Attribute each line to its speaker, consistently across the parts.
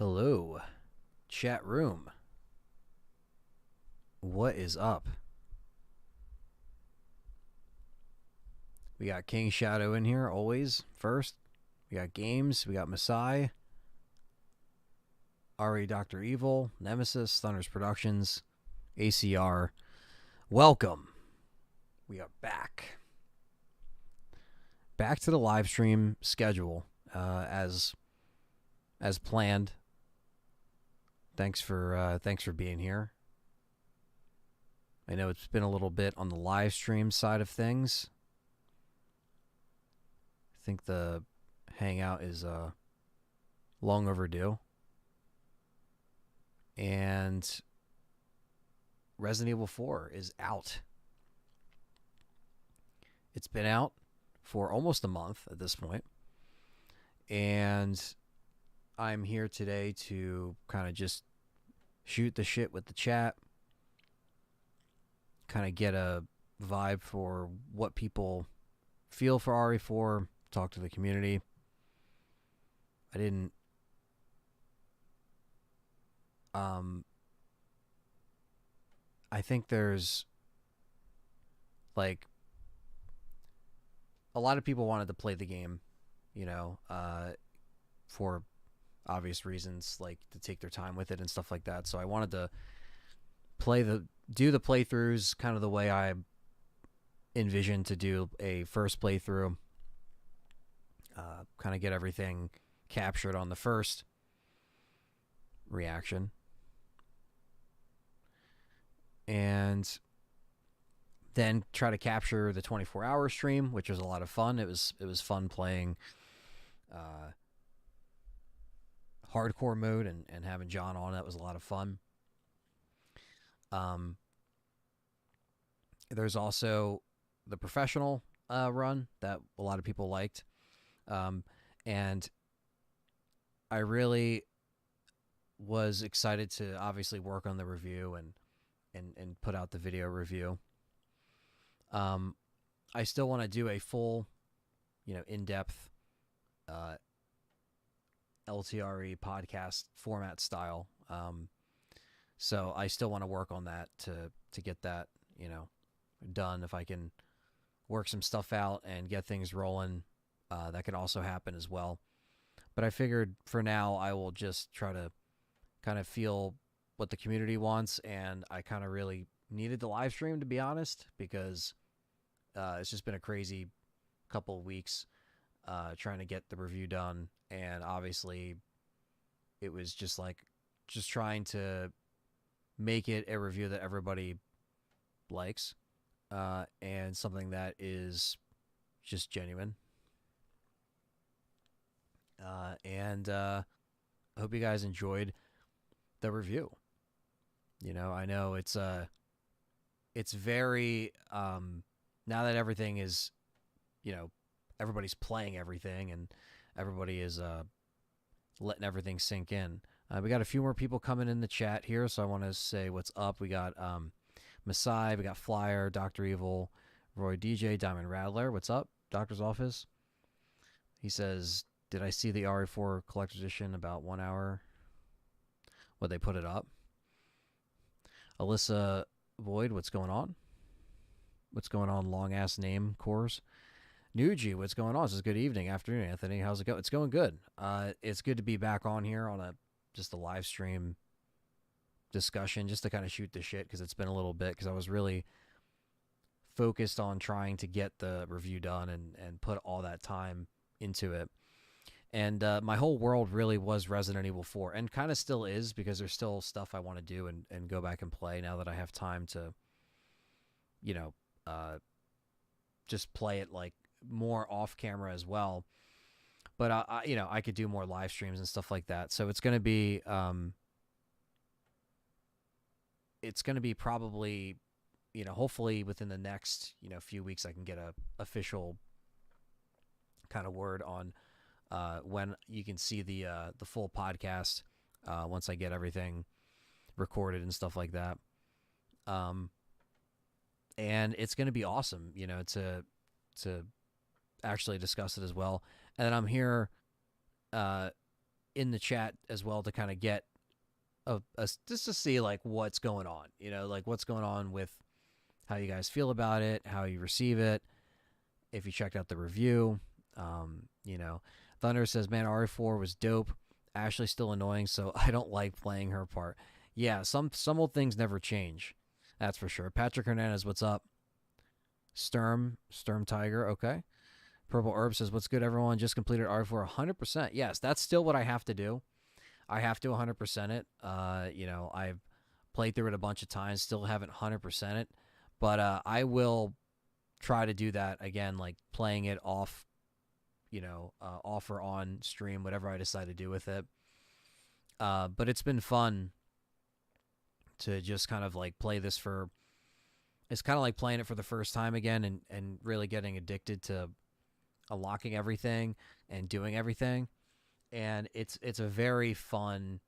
Speaker 1: Hello, chat room. What is up? We got King Shadow in here always first. We got games. We got Masai, Ari Dr. Evil, Nemesis, Thunder's Productions, ACR. Welcome. We are back. Back to the live stream schedule as planned. Thanks for being here. I know it's been a little bit on the live stream side of things. I think the Hangout is long overdue. And Resident Evil 4 is out. It's been out for almost a month at this point. And I'm here today to kind of just shoot the shit with the chat. Kind of get a vibe for what people feel for RE4. Talk to the community. I think there's like a lot of people wanted to play the game, for obvious reasons, like to take their time with it and stuff like that. So I wanted to do the playthroughs kind of the way I envisioned to do a first playthrough. Kind of get everything captured on the first reaction. And then try to capture the 24-hour stream, which was a lot of fun. It was fun playing hardcore mode and having John on. That was a lot of fun. There's also the professional run that a lot of people liked. And I really was excited to obviously work on the review and put out the video review. I still want to do a full, in-depth LTRE podcast format style. So I still want to work on that to get that, done. If I can work some stuff out and get things rolling, that could also happen as well. But I figured for now I will just try to kind of feel what the community wants, and I kind of really needed the live stream, to be honest, because it's just been a crazy couple of weeks trying to get the review done, and obviously it was just trying to make it a review that everybody likes, and something that is just genuine. And I hope you guys enjoyed the review. I know it's very now that everything is, everybody's playing everything and everybody is letting everything sink in. We got a few more people coming in the chat here, so I want to say what's up. We got Masai, we got Flyer, Dr. Evil, Roy DJ, Diamond Rattler. What's up? Doctor's Office. He says, did I see the RE4 Collector's Edition about 1 hour? What, they put it up? Alyssa Void, what's going on? What's going on, long-ass name, Coors? Nuji, what's going on? This is good evening, afternoon, Anthony. How's it going? It's going good. It's good to be back on here on just a live stream discussion, just to kind of shoot the shit, because it's been a little bit, because I was really focused on trying to get the review done and put all that time into it. And my whole world really was Resident Evil 4, and kind of still is, because there's still stuff I want to do and go back and play now that I have time to, just play it like more off camera as well. But I could do more live streams and stuff like that. So it's going to be probably, hopefully within the next, few weeks I can get a official kind of word on when you can see the full podcast once I get everything recorded and stuff like that. And it's going to be awesome, to actually discuss it as well. And then I'm here in the chat as well to kind of get just to see like what's going on, like what's going on with how you guys feel about it, how you receive it, if you checked out the review. Thunder says, man, RE4 was dope. Ashley's still annoying, so I don't like playing her part. Yeah, some old things never change. That's for sure. Patrick Hernandez, what's up? Sturm Tiger, okay. Purple Herb says, what's good, everyone? Just completed RE4 100%. Yes, that's still what I have to do. I have to 100% it. I've played through it a bunch of times, still haven't 100% it. But I will try to do that again, like playing it off, off or on stream, whatever I decide to do with it. But it's been fun to just kind of like play this for, it's kind of like playing it for the first time again and really getting addicted to unlocking everything and doing everything. And it's a very fun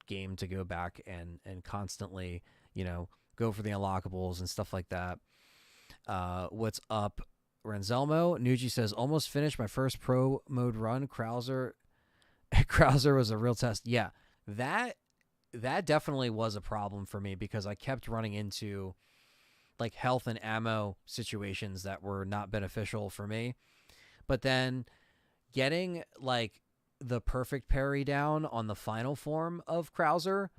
Speaker 1: game to go back and constantly, go for the unlockables and stuff like that. What's up, Renzelmo? Nuji says, almost finished my first pro mode run. Krauser was a real test. Yeah, that definitely was a problem for me because I kept running into like health and ammo situations that were not beneficial for me. But then getting like the perfect parry down on the final form of Krauser,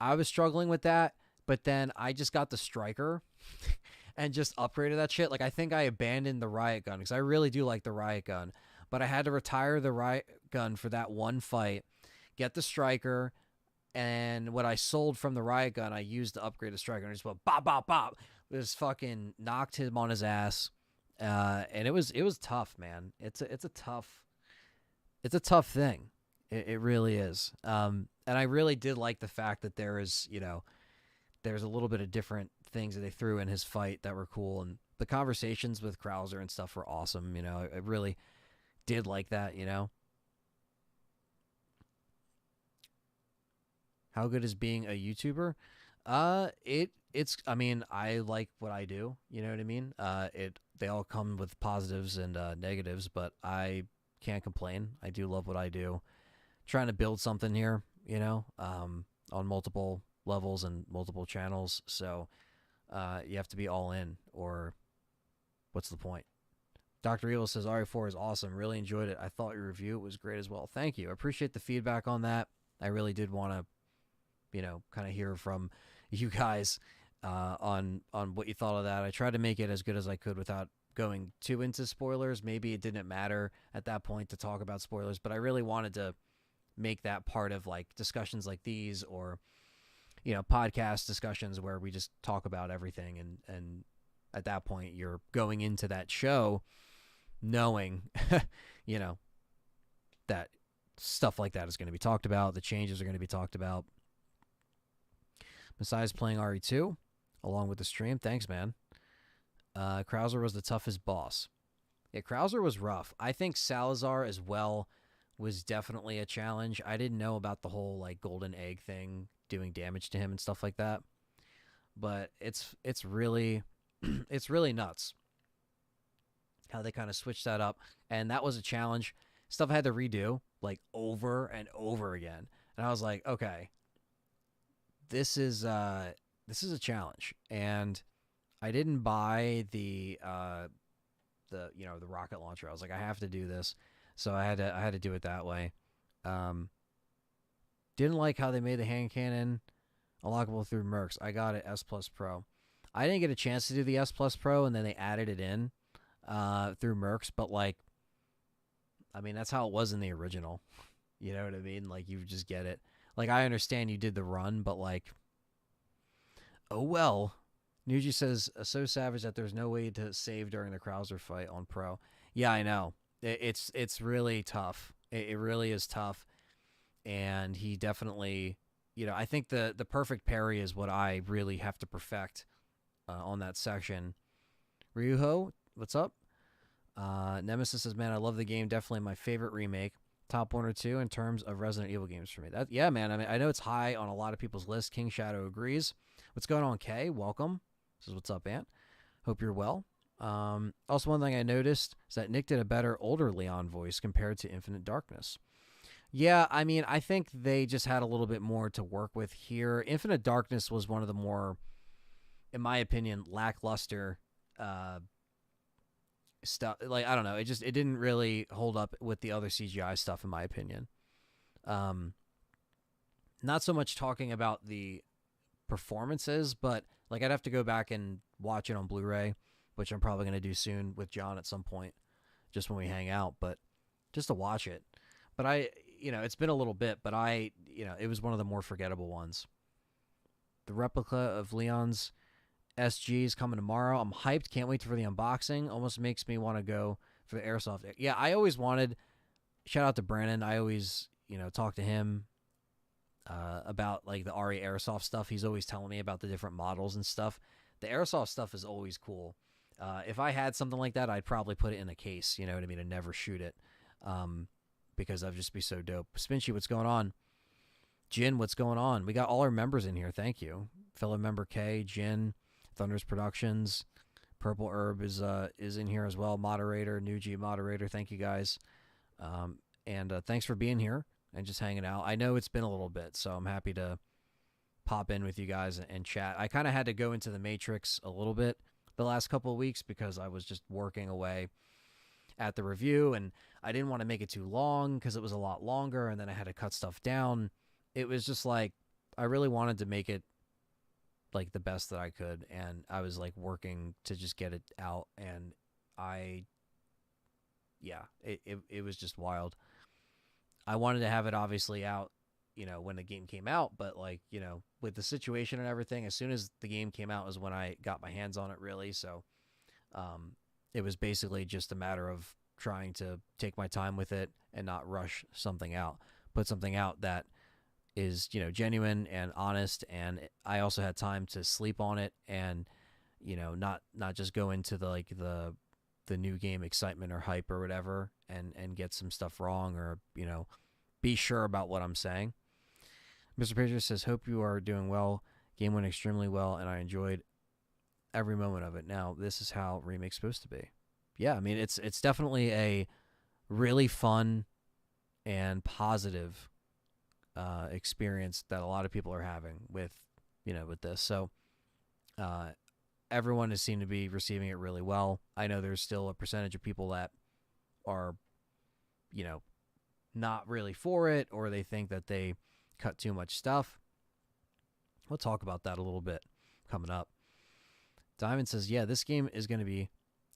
Speaker 1: I was struggling with that. But then I just got the striker and just upgraded that shit. Like, I think I abandoned the riot gun because I really do like the riot gun. But I had to retire the riot gun for that one fight, get the striker, and what I sold from the riot gun, I used to upgrade the striker. And I just went bop, bop, bop. Just fucking knocked him on his ass. And it was tough, man. It's a tough thing. It really is. And I really did like the fact that there's a little bit of different things that they threw in his fight that were cool. And the conversations with Krauser and stuff were awesome. I really did like that, How good is being a YouTuber? I mean, I like what I do, you know what I mean? They all come with positives and negatives, but I can't complain. I do love what I do. Trying to build something here, on multiple levels and multiple channels. So you have to be all in, or what's the point? Dr. Evil says, RE4 is awesome. Really enjoyed it. I thought your review was great as well. Thank you. I appreciate the feedback on that. I really did want to, kind of hear from you guys on what you thought of that. I tried to make it as good as I could without going too into spoilers. Maybe it didn't matter at that point to talk about spoilers, but I really wanted to make that part of like discussions like these, or podcast discussions where we just talk about everything, and at that point you're going into that show knowing that stuff like that is going to be talked about, the changes are going to be talked about. Besides playing RE2 along with the stream, thanks, man. Krauser was the toughest boss. Yeah, Krauser was rough. I think Salazar as well was definitely a challenge. I didn't know about the whole like golden egg thing doing damage to him and stuff like that, but it's really it's really nuts how they kind of switched that up, and that was a challenge. Stuff I had to redo like over and over again, and I was like, okay, this is a challenge. And I didn't buy the rocket launcher. I was like, I have to do this, so I had to do it that way. Didn't like how they made the hand cannon unlockable through Mercs. I got it S Plus Pro. I didn't get a chance to do the S Plus Pro, and then they added it in through Mercs. But like, I mean, that's how it was in the original. You know what I mean? Like, you just get it. Like, I understand you did the run, but like, oh well. Nuji says, so savage that there's no way to save during the Krauser fight on Pro. Yeah, I know. It's really tough. It really is tough. And he definitely, I think the perfect parry is what I really have to perfect on that section. Ryuho, what's up? Nemesis says, man, I love the game. Definitely my favorite remake. Top 1 or 2 in terms of Resident Evil games for me. Yeah, man. I mean, I know it's high on a lot of people's list. King Shadow agrees. What's going on, Kay? Welcome. This is what's up, Ant. Hope you're well. Also, one thing I noticed is that Nick did a better older Leon voice compared to Infinite Darkness. Yeah, I mean, I think they just had a little bit more to work with here. Infinite Darkness was one of the more, in my opinion, lackluster uh, stuff. Like, I don't know, it didn't really hold up with the other CGI stuff, in my opinion. Um, Not so much talking about the performances, but like I'd have to go back and watch it on Blu-ray, which I'm probably gonna do soon with John at some point, just when we hang out. But just to watch it. But it's been a little bit, but it was one of the more forgettable ones. The replica of Leon's SG is coming tomorrow. I'm hyped. Can't wait for the unboxing. Almost makes me want to go for the airsoft. Yeah, I always wanted. Shout out to Brandon. I always, talk to him about like the RE airsoft stuff. He's always telling me about the different models and stuff. The airsoft stuff is always cool. If I had something like that, I'd probably put it in a case. You know what I mean, and never shoot it, because that'd just be so dope. Spinchy, what's going on? Jin, what's going on? We got all our members in here. Thank you, fellow member K, Jin, Thunders Productions, Purple Herb is in here as well. Moderator, New G moderator. Thank you guys, and thanks for being here and just hanging out. I know it's been a little bit, so I'm happy to pop in with you guys and chat. I kind of had to go into the Matrix a little bit the last couple of weeks because I was just working away at the review, and I didn't want to make it too long because it was a lot longer, and then I had to cut stuff down. It was just like I really wanted to make it like the best that I could, and I was like working to just get it out, and I yeah, it was just wild. I wanted to have it obviously out, when the game came out, but like, with the situation and everything, as soon as the game came out was when I got my hands on it really. So um, it was basically just a matter of trying to take my time with it and not rush something out. Put something out that is, genuine and honest, and I also had time to sleep on it and not just go into the new game excitement or hype or whatever and get some stuff wrong or be sure about what I'm saying. Mr. Patriot says, hope you are doing well. Game went extremely well, and I enjoyed every moment of it. Now, this is how Remake's supposed to be. Yeah, I mean, it's definitely a really fun and positive experience that a lot of people are having with this. So uh, everyone has seemed to be receiving it really well. I know there's still a percentage of people that are, not really for it, or they think that they cut too much stuff. We'll talk about that a little bit coming up. Diamond says, yeah, this game is going to be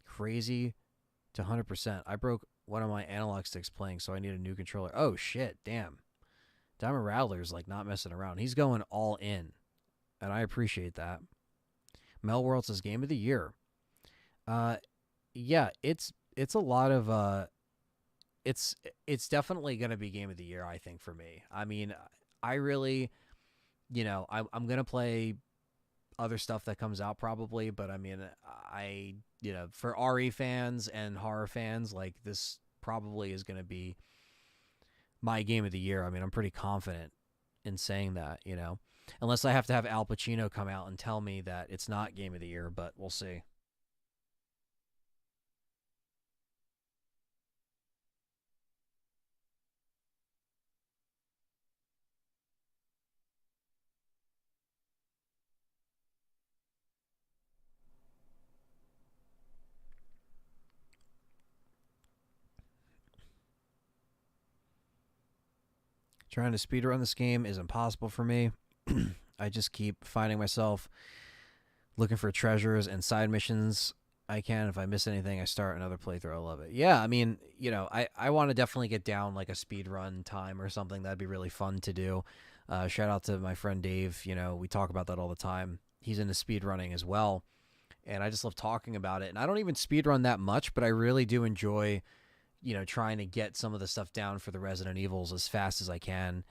Speaker 1: crazy to 100%. I broke one of my analog sticks playing, so I need a new controller. Oh, shit, damn. Diamond Rattler's like not messing around. He's going all in, and I appreciate that. Mel World says, game of the year. Yeah, it's a lot of it's definitely going to be game of the year, I think, for me. I mean, I really, I'm going to play other stuff that comes out probably, but I mean, for RE fans and horror fans, like this probably is going to be my game of the year. I mean, I'm pretty confident in saying that, unless I have to have Al Pacino come out and tell me that it's not game of the year, but we'll see. Trying to speedrun this game is impossible for me. I just keep finding myself looking for treasures and side missions I can. If I miss anything, I start another playthrough. I love it. Yeah, I mean, I want to definitely get down like a speed run time or something. That'd be really fun to do. Shout out to my friend Dave. We talk about that all the time. He's into speed running as well, and I just love talking about it. And I don't even speed run that much, but I really do enjoy, trying to get some of the stuff down for the Resident Evils as fast as I can,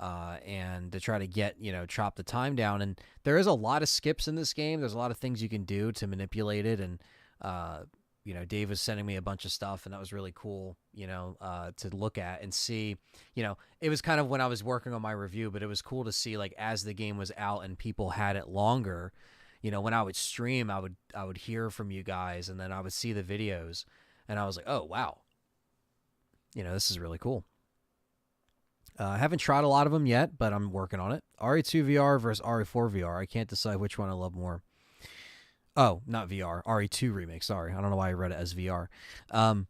Speaker 1: and to try to get, chop the time down. And there is a lot of skips in this game. There's a lot of things you can do to manipulate it. And, Dave was sending me a bunch of stuff, and that was really cool, to look at and see. It was kind of when I was working on my review, but it was cool to see, like, as the game was out and people had it longer, when I would stream, I would hear from you guys, and then I would see the videos, and I was like, oh, wow. This is really cool. I haven't tried a lot of them yet, but I'm working on it. RE2 VR versus RE4 VR. I can't decide which one I love more. Oh, not VR. RE2 remake. Sorry, I don't know why I read it as VR. Well,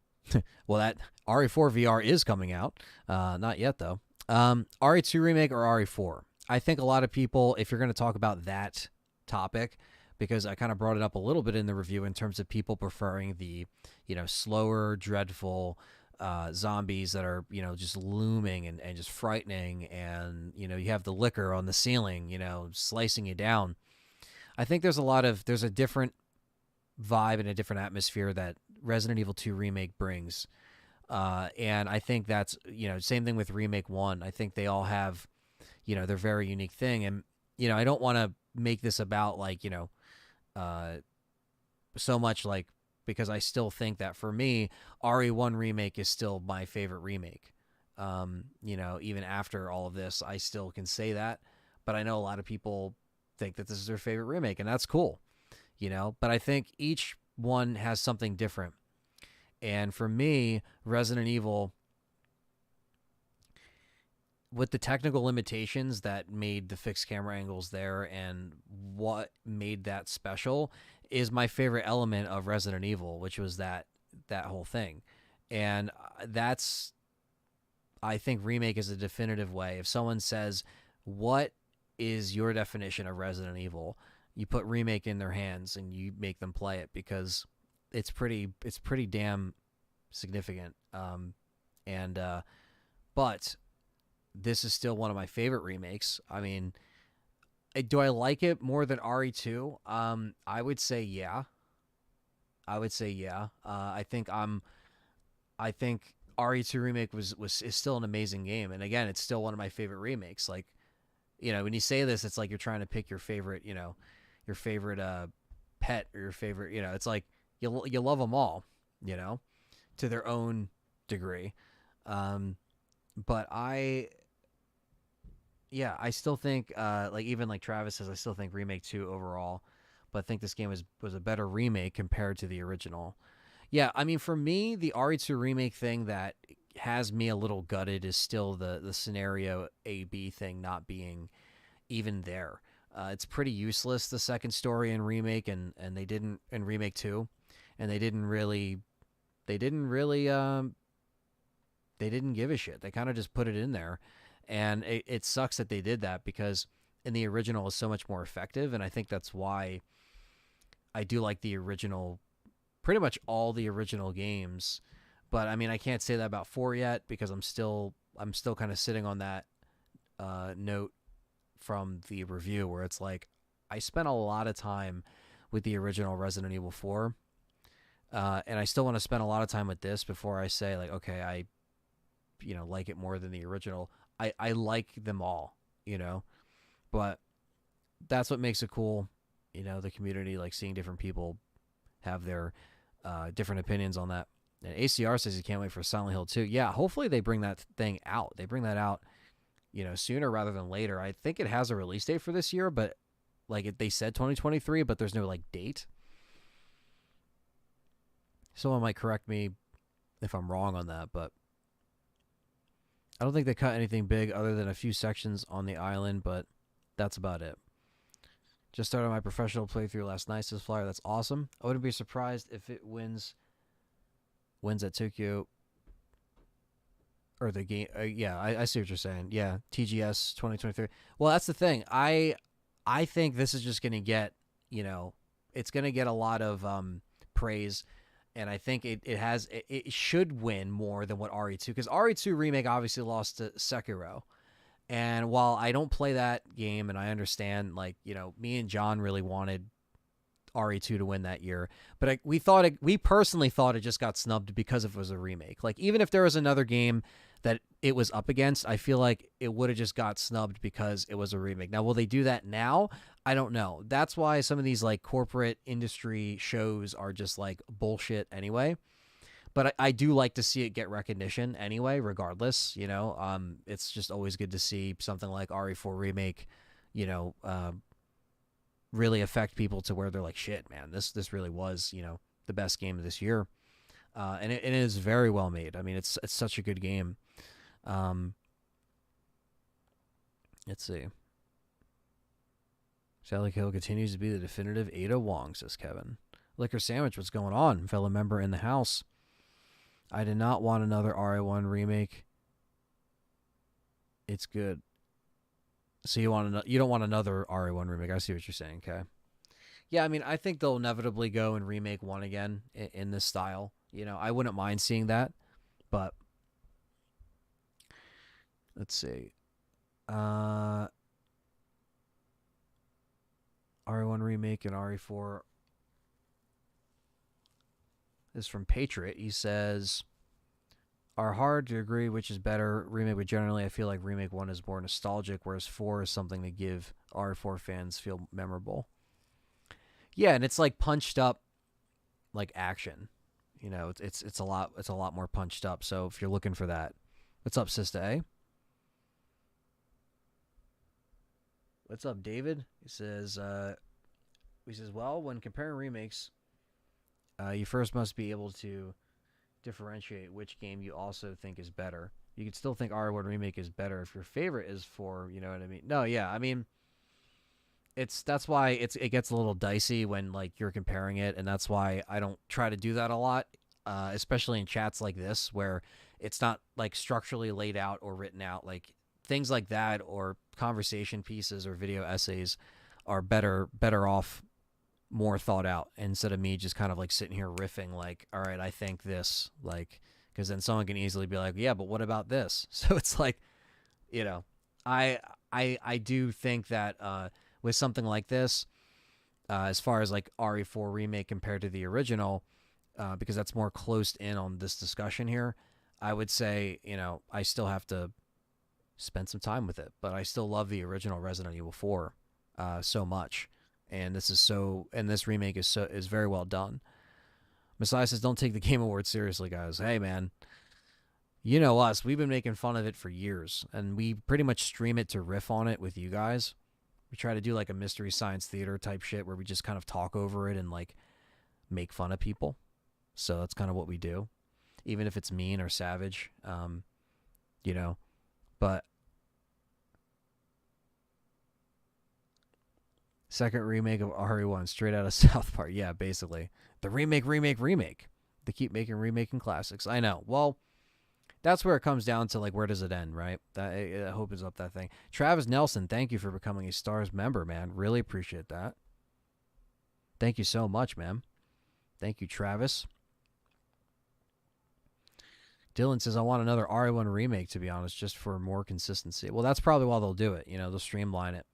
Speaker 1: that RE4 VR is coming out. Not yet though. RE2 remake or RE4? I think a lot of people, if you're going to talk about that topic, because I kind of brought it up a little bit in the review in terms of people preferring the, slower, dreadful zombies that are, just looming and just frightening, and you have the liquor on the ceiling, slicing you down. I think there's a different vibe and a different atmosphere that Resident Evil 2 Remake brings. And I think that's, same thing with Remake 1. I think they all have, their very unique thing. And, I don't want to make this about like, so much like, because I still think that for me, RE1 Remake is still my favorite remake. Even after all of this, I still can say that. But I know a lot of people think that this is their favorite remake, and that's cool, But I think each one has something different. And for me, Resident Evil, with the technical limitations that made the fixed camera angles there and what made that special, is my favorite element of Resident Evil, which was that whole thing. And that's, I think Remake is a definitive way. If someone says, what is your definition of Resident Evil? You put Remake in their hands and you make them play it, because it's pretty damn significant. But this is still one of my favorite remakes. I mean, do I like it more than RE2? I would say yeah. I think RE2 Remake is still an amazing game, and again, it's still one of my favorite remakes. Like, when you say this, it's like you're trying to pick your favorite, your favorite pet, or your favorite, it's like you love them all, to their own degree. But I still think, like even like Travis says, I still think Remake 2 overall, but I think this game was a better remake compared to the original. Yeah, I mean, for me, the RE2 remake thing that has me a little gutted is still the scenario A-B thing not being even there. It's pretty useless, the second story in Remake, and they didn't in Remake 2, and they didn't give a shit. They kind of just put it in there, and it sucks that they did that, because in the original is so much more effective, and I think that's why I do like the original, pretty much all the original games. But I mean, I can't say that about 4 yet, because I'm still kind of sitting on that note from the review where it's like I spent a lot of time with the original Resident Evil 4, and I still want to spend a lot of time with this before I say like, okay, I like it more than the original. I like them all, but that's what makes it cool, the community, like seeing different people have their different opinions on that. And ACR says he can't wait for Silent Hill 2. Yeah, hopefully they bring that thing out. They bring that out, sooner rather than later. I think it has a release date for this year, but like they said 2023, but there's no like date. Someone might correct me if I'm wrong on that, but I don't think they cut anything big other than a few sections on the island, but that's about it. Just started my professional playthrough last night, says Flyer. That's awesome. I wouldn't be surprised if it wins at Tokyo, or the game. I see what you're saying. Yeah, TGS 2023. Well, that's the thing. I think this is just going to get, it's going to get a lot of praise, and I think it should win more than what RE2, because RE2 Remake obviously lost to Sekiro. And while I don't play that game, and I understand, like, me and John really wanted RE2 to win that year, but we personally thought it just got snubbed because it was a remake. Like, even if there was another game that it was up against, I feel like it would have just got snubbed because it was a remake. Now, will they do that now? I don't know. That's why some of these like corporate industry shows are just like bullshit anyway. But I do like to see it get recognition anyway, regardless. It's just always good to see something like RE4 Remake, really affect people to where they're like, shit, man, this really was, the best game of this year. And it is very well made. I mean, it's such a good game. Let's see. Sally Hill continues to be the definitive Ada Wong, says Kevin. Liquor Sandwich, what's going on? Fellow member in the house. I did not want another RE1 remake. It's good. So you don't want another RE1 remake. I see what you're saying, okay. Yeah, I mean, I think they'll inevitably go and remake one again in this style. You know, I wouldn't mind seeing that, but let's see. RE1 remake and RE4 is from Patriot. He says, are hard to agree which is better remake, but generally I feel like remake 1 is more nostalgic, whereas 4 is something to give RE4 fans feel memorable. Yeah, and it's like punched up like action. You know, it's a lot more punched up. So if you're looking for that, what's up, Sister A? What's up, David? He says, well, when comparing remakes, you first must be able to differentiate which game you also think is better. You could still think R1 Remake is better if your favorite is for, you know what I mean? No, yeah, I mean, that's why it gets a little dicey when like you're comparing it, and that's why I don't try to do that a lot, especially in chats like this where it's not like structurally laid out or written out. Like things like that or conversation pieces or video essays are better off more thought out instead of me just kind of like sitting here riffing like, all right, I think this, like, because then someone can easily be like, yeah, but what about this? So it's like, you know, I do think that with something like this, as far as like RE4 remake compared to the original, because that's more closed in on this discussion here, I would say, you know, I still have to spend some time with it, but I still love the original Resident Evil 4 so much. And this remake is very well done. Messiah says, "Don't take the Game Awards seriously, guys." Hey, man, you know us. We've been making fun of it for years, and we pretty much stream it to riff on it with you guys. We try to do like a Mystery Science Theater type shit where we just kind of talk over it and like make fun of people. So that's kind of what we do, even if it's mean or savage, you know. But second remake of RE1, straight out of South Park. Yeah, basically. The remake. They keep remaking classics. I know. Well, that's where it comes down to, like, where does it end, right? That it opens up that thing. Travis Nelson, thank you for becoming a S.T.A.R.S member, man. Really appreciate that. Thank you so much, man. Thank you, Travis. Dylan says, I want another RE1 remake, to be honest, just for more consistency. Well, that's probably why they'll do it. You know, they'll streamline it.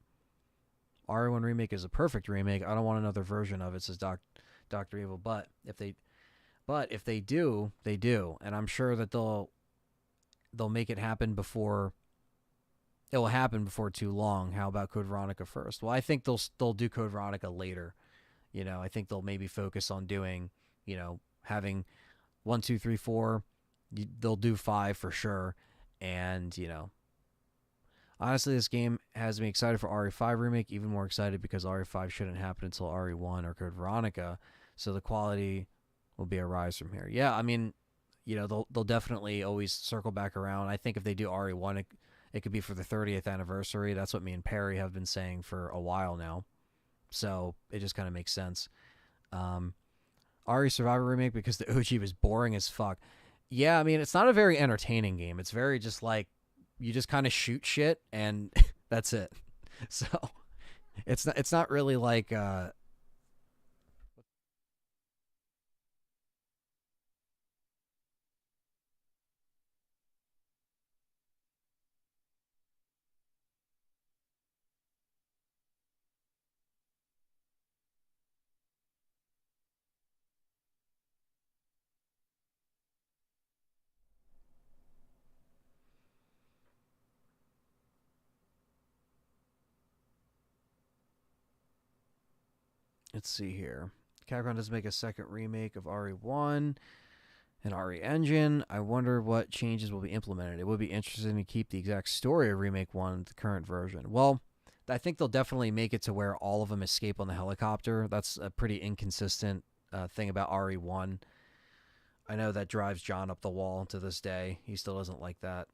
Speaker 1: RE1 remake is a perfect remake. I don't want another version of it, says Dr. Evil. But if they do, they do. And I'm sure that they'll make it happen before it will happen before too long. How about Code Veronica first? Well, I think they'll do Code Veronica later. You know, I think they'll maybe focus on doing, you know, having 1, 2, 3, 4. They'll do 5 for sure. And, you know, honestly, this game has me excited for RE5 remake, even more excited because RE5 shouldn't happen until RE1 or Code Veronica, so the quality will be a rise from here. Yeah, I mean, you know, they'll definitely always circle back around. I think if they do RE1, it could be for the 30th anniversary. That's what me and Perry have been saying for a while now, so it just kind of makes sense. RE Survivor remake because the OG was boring as fuck. Yeah, I mean, it's not a very entertaining game. It's very just like, you just kind of shoot shit and that's it. So it's not really like let's see here. Capcom does make a second remake of RE1 and RE Engine. I wonder what changes will be implemented. It would be interesting to keep the exact story of Remake 1 the current version. Well, I think they'll definitely make it to where all of them escape on the helicopter. That's a pretty inconsistent thing about RE1. I know that drives John up the wall to this day. He still doesn't like that.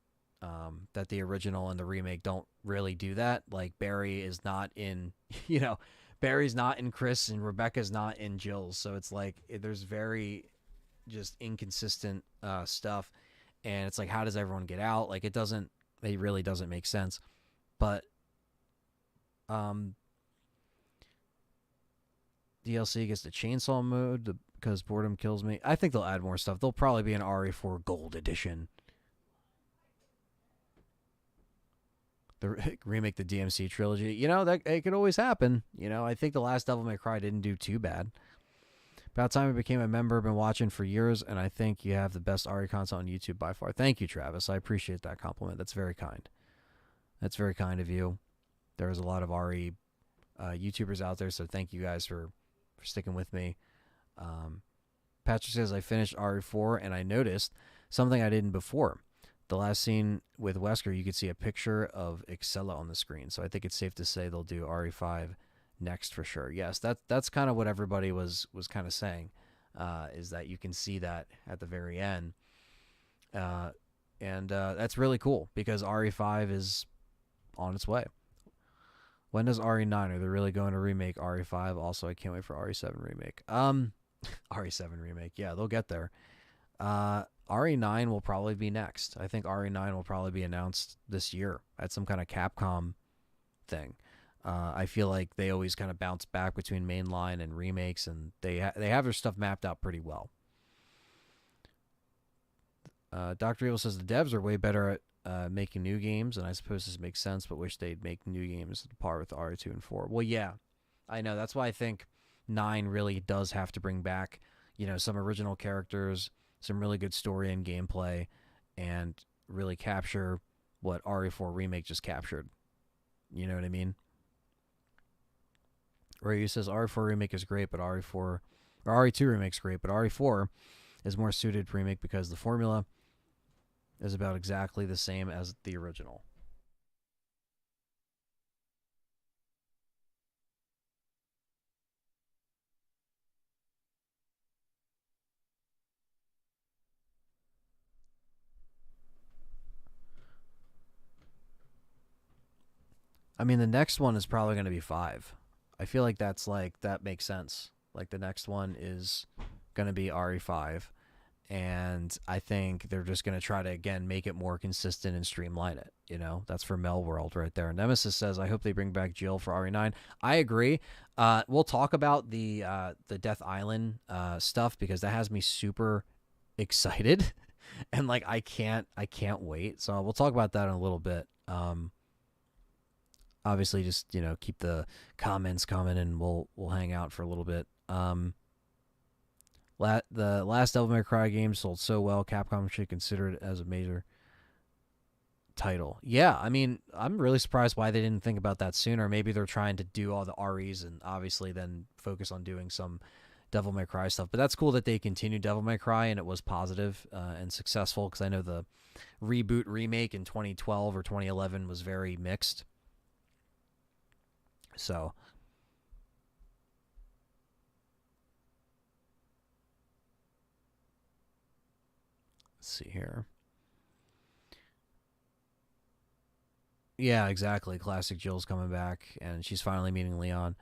Speaker 1: that the original and the remake don't really do that. Like Barry is not in, you know, Barry's not in Chris and Rebecca's not in Jill's, so it's like there's very just inconsistent stuff, and it's like how does everyone get out? Like it really doesn't make sense. But um, DLC gets the chainsaw mode because boredom kills me. I think they'll add more stuff. There'll probably be an RE4 Gold Edition. The remake the DMC trilogy. You know, that it could always happen. You know, I think the last Devil May Cry didn't do too bad. About time I became a member. Been watching for years, and I think you have the best RE content on YouTube by far. Thank you, Travis. I appreciate that compliment. That's very kind. That's very kind of you. There's a lot of RE YouTubers out there, so thank you guys for sticking with me. Patrick says I finished RE4 and I noticed something I didn't before. The last scene with Wesker, you could see a picture of Cassella on the screen. So I think it's safe to say they'll do RE5 next for sure. Yes, that's kind of what everybody was kind of saying, is that you can see that at the very end. And that's really cool because RE5 is on its way. When does RE9? Are they really going to remake RE5? Also, I can't wait for RE7 remake. RE7 remake. Yeah, they'll get there. RE9 will probably be next. I think RE9 will probably be announced this year at some kind of Capcom thing. I feel like they always kind of bounce back between mainline and remakes, and they have their stuff mapped out pretty well. Dr. Evil says the devs are way better at making new games, and I suppose this makes sense, but wish they'd make new games at par with RE2 and 4. Well, yeah, I know. That's why I think 9 really does have to bring back, you know, some original characters, some really good story and gameplay, and really capture what RE4 Remake just captured. You know what I mean? Ryu says RE4 Remake is great, but RE2 Remake's great, but RE4 is more suited to remake because the formula is about exactly the same as the original. I mean, the next one is probably going to be 5. I feel like that makes sense. Like the next one is going to be RE5, and I think they're just going to try to again make it more consistent and streamline it. You know, that's for Mel World right there. Nemesis says, "I hope they bring back Jill for RE9." I agree. We'll talk about the Death Island stuff because that has me super excited, and like I can't wait. So we'll talk about that in a little bit. Obviously, just keep the comments coming, and we'll hang out for a little bit. The last Devil May Cry game sold so well, Capcom should consider it as a major title. Yeah, I mean, I'm really surprised why they didn't think about that sooner. Maybe they're trying to do all the REs and obviously then focus on doing some Devil May Cry stuff. But that's cool that they continued Devil May Cry and it was positive and successful because I know the reboot remake in 2012 or 2011 was very mixed. So let's see here. Yeah, exactly. Classic Jill's coming back, and she's finally meeting Leon.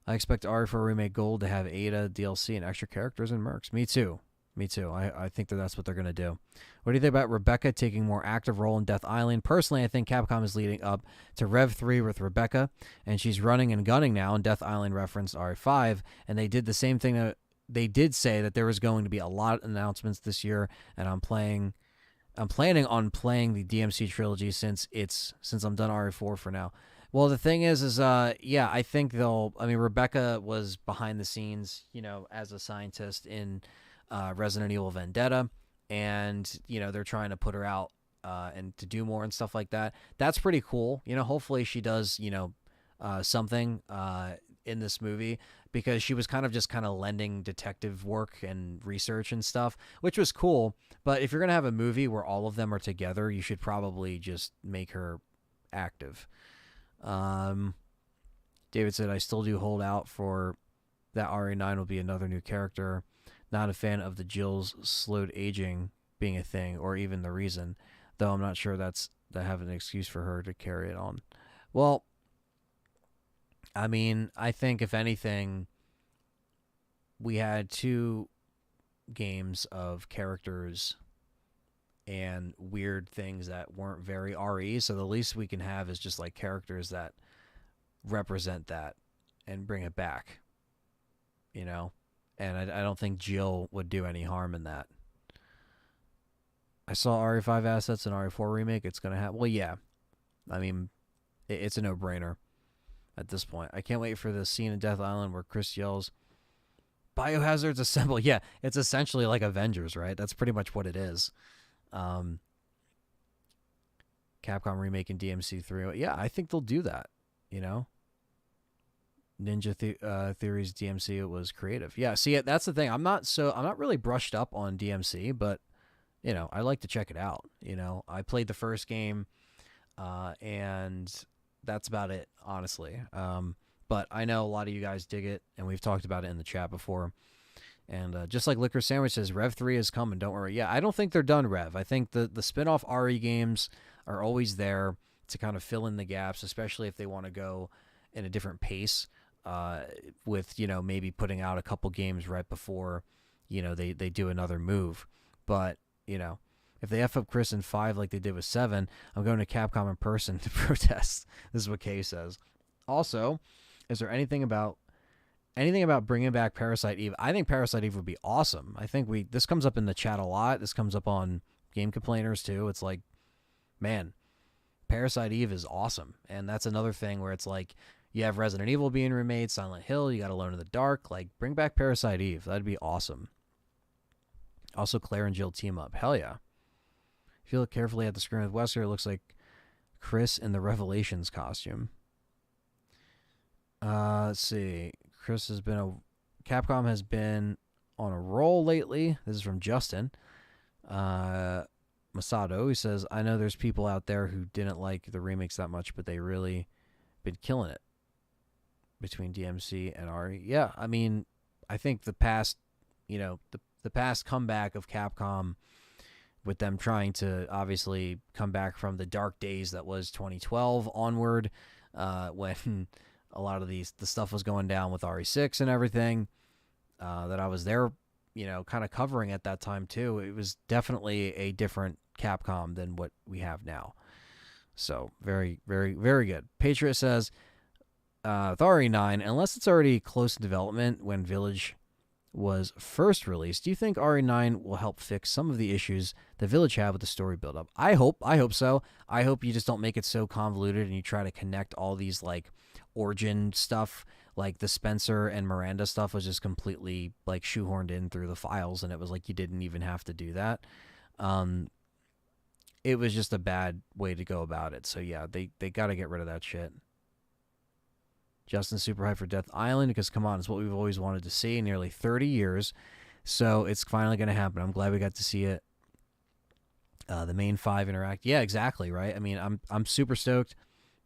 Speaker 1: I expect RE4 Remake Gold to have Ada, DLC, and extra characters and mercs. Me too. Me too. I think that's what they're going to do. What do you think about Rebecca taking more active role in Death Island? Personally, I think Capcom is leading up to Rev 3 with Rebecca, and she's running and gunning now, and Death Island referenced RE5, and they did the same thing. That they did say that there was going to be a lot of announcements this year, and I'm planning on playing the DMC trilogy since I'm done RE4 for now. Well, the thing is yeah, I think Rebecca was behind the scenes, as a scientist in Resident Evil Vendetta, and they're trying to put her out and to do more and stuff like that. That's pretty cool. Hopefully she does something in this movie, because she was kind of lending detective work and research and stuff, which was cool. But if you're gonna have a movie where all of them are together, you should probably just make her active. David said, I still do hold out for that RE9 will be another new character. Not a fan of the Jill's slowed aging being a thing, or even the reason, though I'm not sure that's to have an excuse for her to carry it on. Well, I mean, I think if anything, we had 2 games of characters and weird things that weren't very RE, so the least we can have is just like characters that represent that and bring it back, you know? And I don't think Jill would do any harm in that. I saw RE5 assets and RE4 remake. It's going to have... Well, yeah. I mean, it's a no-brainer at this point. I can't wait for the scene in Death Island where Chris yells, Biohazards assemble. Yeah, it's essentially like Avengers, right? That's pretty much what it is. Capcom remaking DMC3. Yeah, I think they'll do that, you know? Ninja Theory's DMC was creative. Yeah, see, that's the thing. I'm not really brushed up on DMC, but you know, I like to check it out. You know, I played the first game, and that's about it, honestly. But I know a lot of you guys dig it, and we've talked about it in the chat before. And just like Liquor Sandwich says, Rev 3 is coming, don't worry. Yeah, I don't think they're done, Rev. I think the spin-off RE games are always there to kind of fill in the gaps, especially if they want to go in a different pace, with, you know, maybe putting out a couple games right before, you know, they do another move. But, you know, if they F up Chris in 5 like they did with 7, I'm going to Capcom in person to protest. This is what Kay says. Also, is there anything about bringing back Parasite Eve? I think Parasite Eve would be awesome. I think this comes up in the chat a lot. This comes up on Game Complainers too. It's like, man, Parasite Eve is awesome. And that's another thing where it's like, you have Resident Evil being remade, Silent Hill, you got Alone in the Dark. Like, bring back Parasite Eve. That'd be awesome. Also, Claire and Jill team up. Hell yeah. If you look carefully at the screen with Wesker, it looks like Chris in the Revelations costume. Let's see. Capcom has been on a roll lately. This is from Justin. Masato, he says, I know there's people out there who didn't like the remakes that much, but they really been killing it between DMC and RE. Yeah, I mean, I think the past, you know, the past comeback of Capcom with them trying to obviously come back from the dark days that was 2012 onward, when a lot of the stuff was going down with RE6 and everything, that I was there, you know, kind of covering at that time too. It was definitely a different Capcom than what we have now. So very, very, very good. Patriot says, with RE9, unless it's already close to development when Village was first released, do you think RE9 will help fix some of the issues the Village had with the story build-up? I hope so. I hope you just don't make it so convoluted and you try to connect all these, like, origin stuff, like the Spencer and Miranda stuff was just completely, like, shoehorned in through the files, and it was like you didn't even have to do that. It was just a bad way to go about it. So, yeah, they got to get rid of that shit. Justin's super hyped for Death Island because, come on, it's what we've always wanted to see in nearly 30 years. So it's finally going to happen. I'm glad we got to see it. The main 5 interact. Yeah, exactly, right? I mean, I'm super stoked.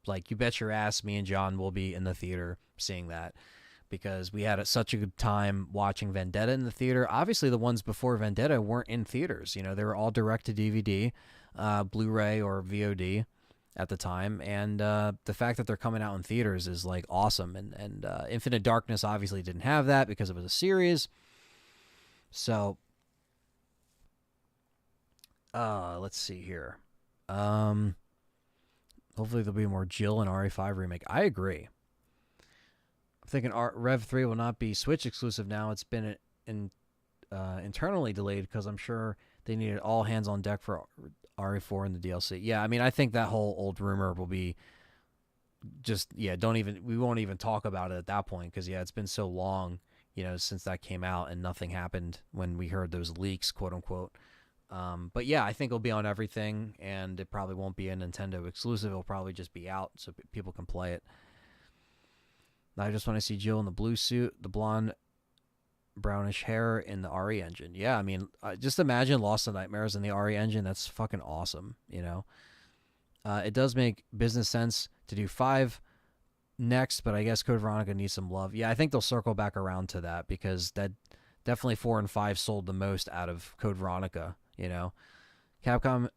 Speaker 1: Like, you bet your ass me and John will be in the theater seeing that because we had such a good time watching Vendetta in the theater. Obviously, the ones before Vendetta weren't in theaters. You know, they were all direct to DVD, Blu-ray or VOD at the time, and the fact that they're coming out in theaters is like awesome. And Infinite Darkness obviously didn't have that because it was a series. So let's see here. Hopefully there'll be more Jill and RE5 remake. I agree. I'm thinking Rev 3 will not be Switch exclusive now. It's been internally delayed because I'm sure they needed all hands on deck for RE4 and the DLC. Yeah, I mean, I think that whole old rumor will be just, yeah, we won't even talk about it at that point because, yeah, it's been so long, you know, since that came out and nothing happened when we heard those leaks, quote unquote. But yeah, I think it'll be on everything, and it probably won't be a Nintendo exclusive. It'll probably just be out so people can play it. I just want to see Jill in the blue suit, the blonde, brownish hair in the RE engine. Yeah, I mean, just imagine Lost in Nightmares in the RE engine. That's fucking awesome, you know? It does make business sense to do 5 next, but I guess Code Veronica needs some love. Yeah, I think they'll circle back around to that because that definitely 4 and 5 sold the most out of Code Veronica, you know? Capcom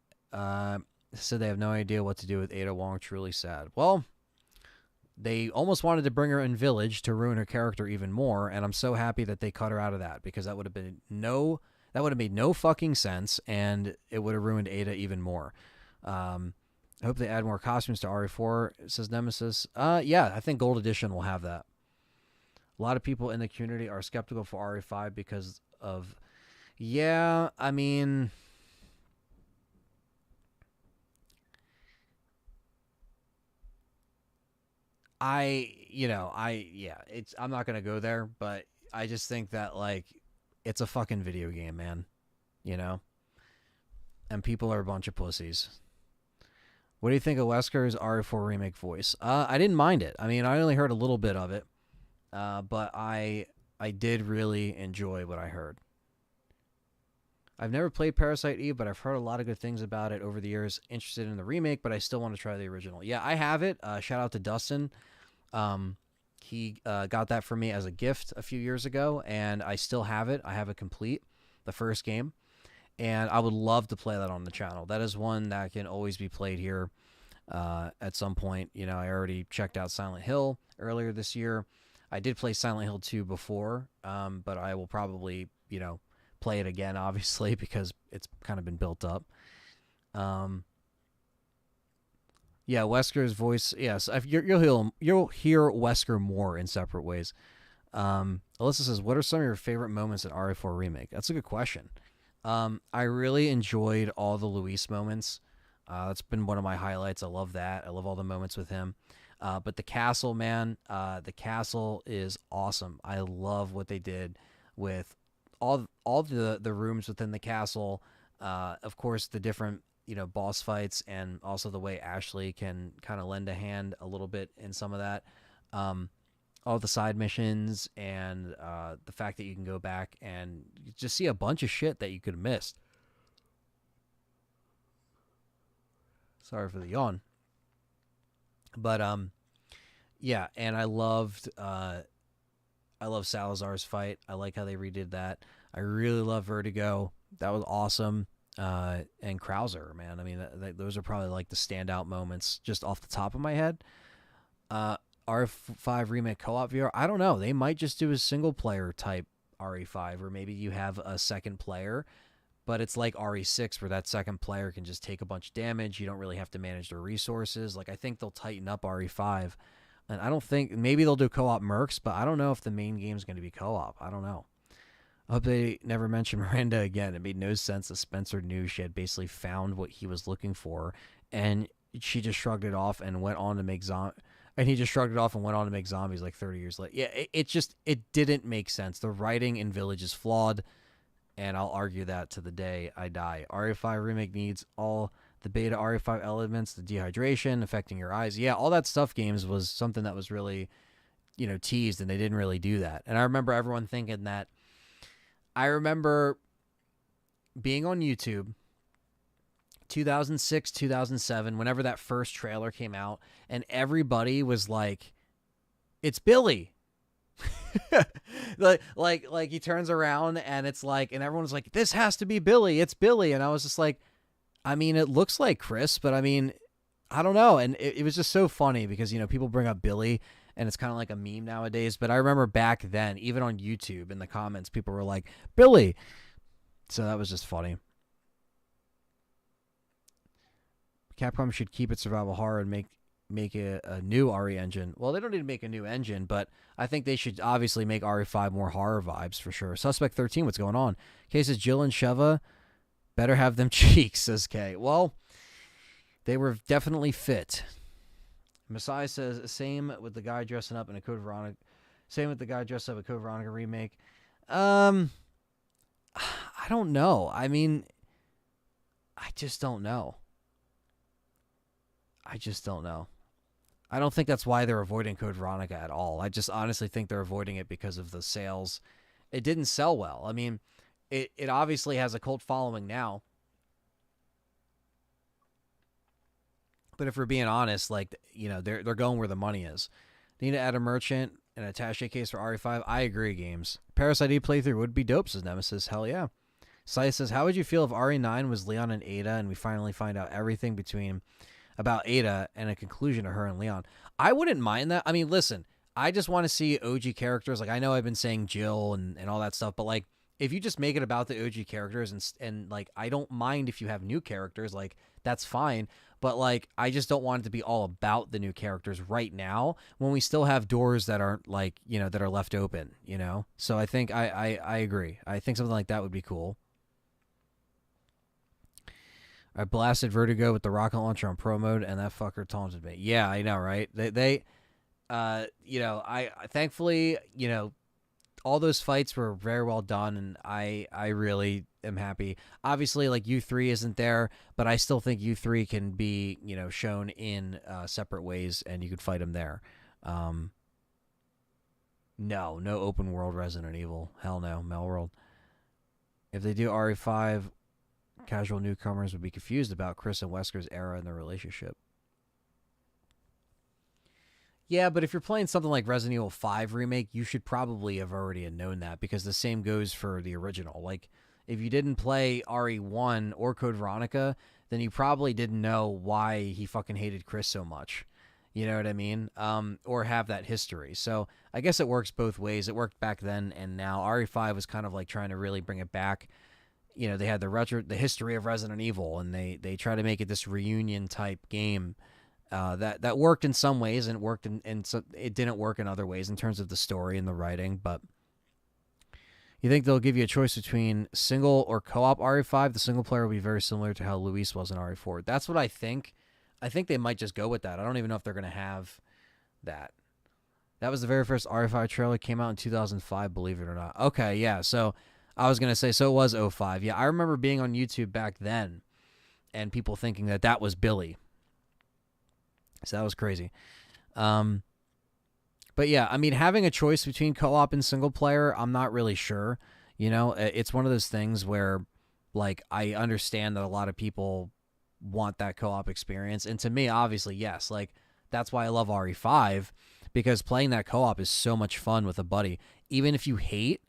Speaker 1: Said they have no idea what to do with Ada Wong. Truly sad. Well, they almost wanted to bring her in Village to ruin her character even more, and I'm so happy that they cut her out of that, because that would have made no fucking sense, and it would have ruined Ada even more. I hope they add more costumes to RE4, says Nemesis. Yeah, I think Gold Edition will have that. A lot of people in the community are skeptical for RE5 because of... Yeah, I mean... I'm not gonna go there, but I just think that, like, it's a fucking video game, man. You know? And people are a bunch of pussies. What do you think of Wesker's RE4 remake voice? I didn't mind it. I mean, I only heard a little bit of it, but I did really enjoy what I heard. I've never played Parasite Eve, but I've heard a lot of good things about it over the years. Interested in the remake, but I still want to try the original. Yeah, I have it. Shout out to Dustin. He got that for me as a gift a few years ago, and I still have it. I have it complete, the first game, and I would love to play that on the channel. That is one that can always be played here at some point. You know, I already checked out Silent Hill earlier this year. I did play Silent Hill 2 before, but I will probably, play it again, obviously, because it's kind of been built up. Yeah, Wesker's voice. Yes, you'll hear Wesker more in separate ways. Alyssa says, "What are some of your favorite moments in RE4 Remake?" That's a good question. I really enjoyed all the Luis moments. That's been one of my highlights. I love that. I love all the moments with him. But the castle, man, the castle is awesome. I love what they did with all the rooms within the castle. Of course, the different boss fights, and also the way Ashley can kind of lend a hand a little bit in some of that. All the side missions, and the fact that you can go back and just see a bunch of shit that you could have missed. Sorry for the yawn. But yeah, and I love Salazar's fight. I like how they redid that. I really love Vertigo. That was awesome. And Krauser, man. I mean, those are probably like the standout moments just off the top of my head. RE5 Remake co-op VR, I don't know. They might just do a single player type RE5, or maybe you have a second player, but it's like RE6 where that second player can just take a bunch of damage. You don't really have to manage their resources. Like, I think they'll tighten up RE5, and I don't think, maybe they'll do co-op mercs, but I don't know if the main game is going to be co-op. I don't know. I hope they never mention Miranda again. It made no sense that Spencer knew she had basically found what he was looking for, and she just shrugged it off and went on to make he just shrugged it off and went on to make zombies like 30 years later. Yeah, it didn't make sense. The writing in Village is flawed, and I'll argue that to the day I die. RE5 Remake needs all the beta RE5 elements, the dehydration, affecting your eyes. Yeah, all that stuff games was something that was really, teased, and they didn't really do that. And I remember everyone thinking that. I remember being on YouTube 2006, 2007, whenever that first trailer came out, and everybody was like, "It's Billy." like he turns around and it's like, and everyone's like, "This has to be Billy. It's Billy." And I was just like, I mean, it looks like Chris, but I mean, I don't know. And it was just so funny because, people bring up Billy, and it's kind of like a meme nowadays. But I remember back then, even on YouTube in the comments, people were like, "Billy." So that was just funny. Capcom should keep its survival horror and make a new RE engine. Well, they don't need to make a new engine, but I think they should obviously make RE5 more horror vibes for sure. Suspect 13, what's going on? Kay says, Jill and Sheva better have them cheeks, says Kay. Well, they were definitely fit. Messiah says, same with the guy dressing up in a Code Veronica. Same with the guy dressed up in a Code Veronica remake. I don't know. I mean, I just don't know. I don't think that's why they're avoiding Code Veronica at all. I just honestly think they're avoiding it because of the sales. It didn't sell well. I mean, it obviously has a cult following now. But if we're being honest, like, they're going where the money is. They need to add a merchant and attaché case for RE5. I agree, games. Parasite Eve playthrough would be dope, says Nemesis. Hell yeah. Sai says, how would you feel if RE9 was Leon and Ada and we finally find out everything about Ada and a conclusion to her and Leon? I wouldn't mind that. I mean, listen, I just want to see OG characters. Like, I know I've been saying Jill and all that stuff, but like, if you just make it about the OG characters and like, I don't mind if you have new characters, like, that's fine. But like, I just don't want it to be all about the new characters right now when we still have doors that aren't like, that are left open, So I think I agree. I think something like that would be cool. I blasted Vertigo with the rocket launcher on pro mode, and that fucker taunted me. Yeah, I know, right? I thankfully, all those fights were very well done, and I really am happy. Obviously, like U3 isn't there, but I still think U3 can be, shown in separate ways, and you could fight him there. No open world Resident Evil. Hell no, Melworld. If they do RE5, casual newcomers would be confused about Chris and Wesker's era in their relationship. Yeah, but if you're playing something like Resident Evil 5 Remake, you should probably have already known that, because the same goes for the original. Like, if you didn't play RE1 or Code Veronica, then you probably didn't know why he fucking hated Chris so much. You know what I mean? Or have that history. So I guess it works both ways. It worked back then and now. RE5 was kind of like trying to really bring it back. They had the history of Resident Evil, and they try to make it this reunion type game. That worked in some ways, and it worked and so it didn't work in other ways in terms of the story and the writing. But you think they'll give you a choice between single or co-op RE5? The single player will be very similar to how Luis was in RE4. That's what I think. I think they might just go with that. I don't even know if they're going to have that. That was the very first RE5 trailer. Came out in 2005, believe it or not. Okay, yeah. So I was going to say, so it was 05. Yeah, I remember being on YouTube back then and people thinking that was Billy. So that was crazy. But yeah, I mean, having a choice between co-op and single player, I'm not really sure. It's one of those things where, like, I understand that a lot of people want that co-op experience. And to me, obviously, yes. Like, that's why I love RE5, because playing that co-op is so much fun with a buddy. Even if you hate,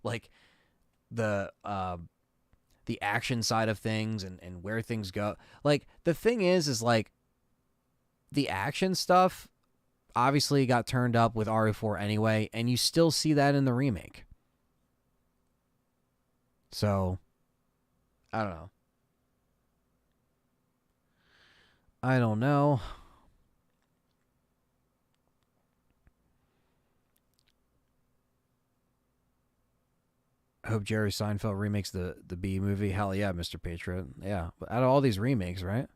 Speaker 1: like, the action side of things and where things go. Like, the thing is like, the action stuff obviously got turned up with RE4 anyway, and you still see that in the remake. So, I don't know. I hope Jerry Seinfeld remakes the B movie. Hell yeah, Mr. Patriot. Yeah, but out of all these remakes, right?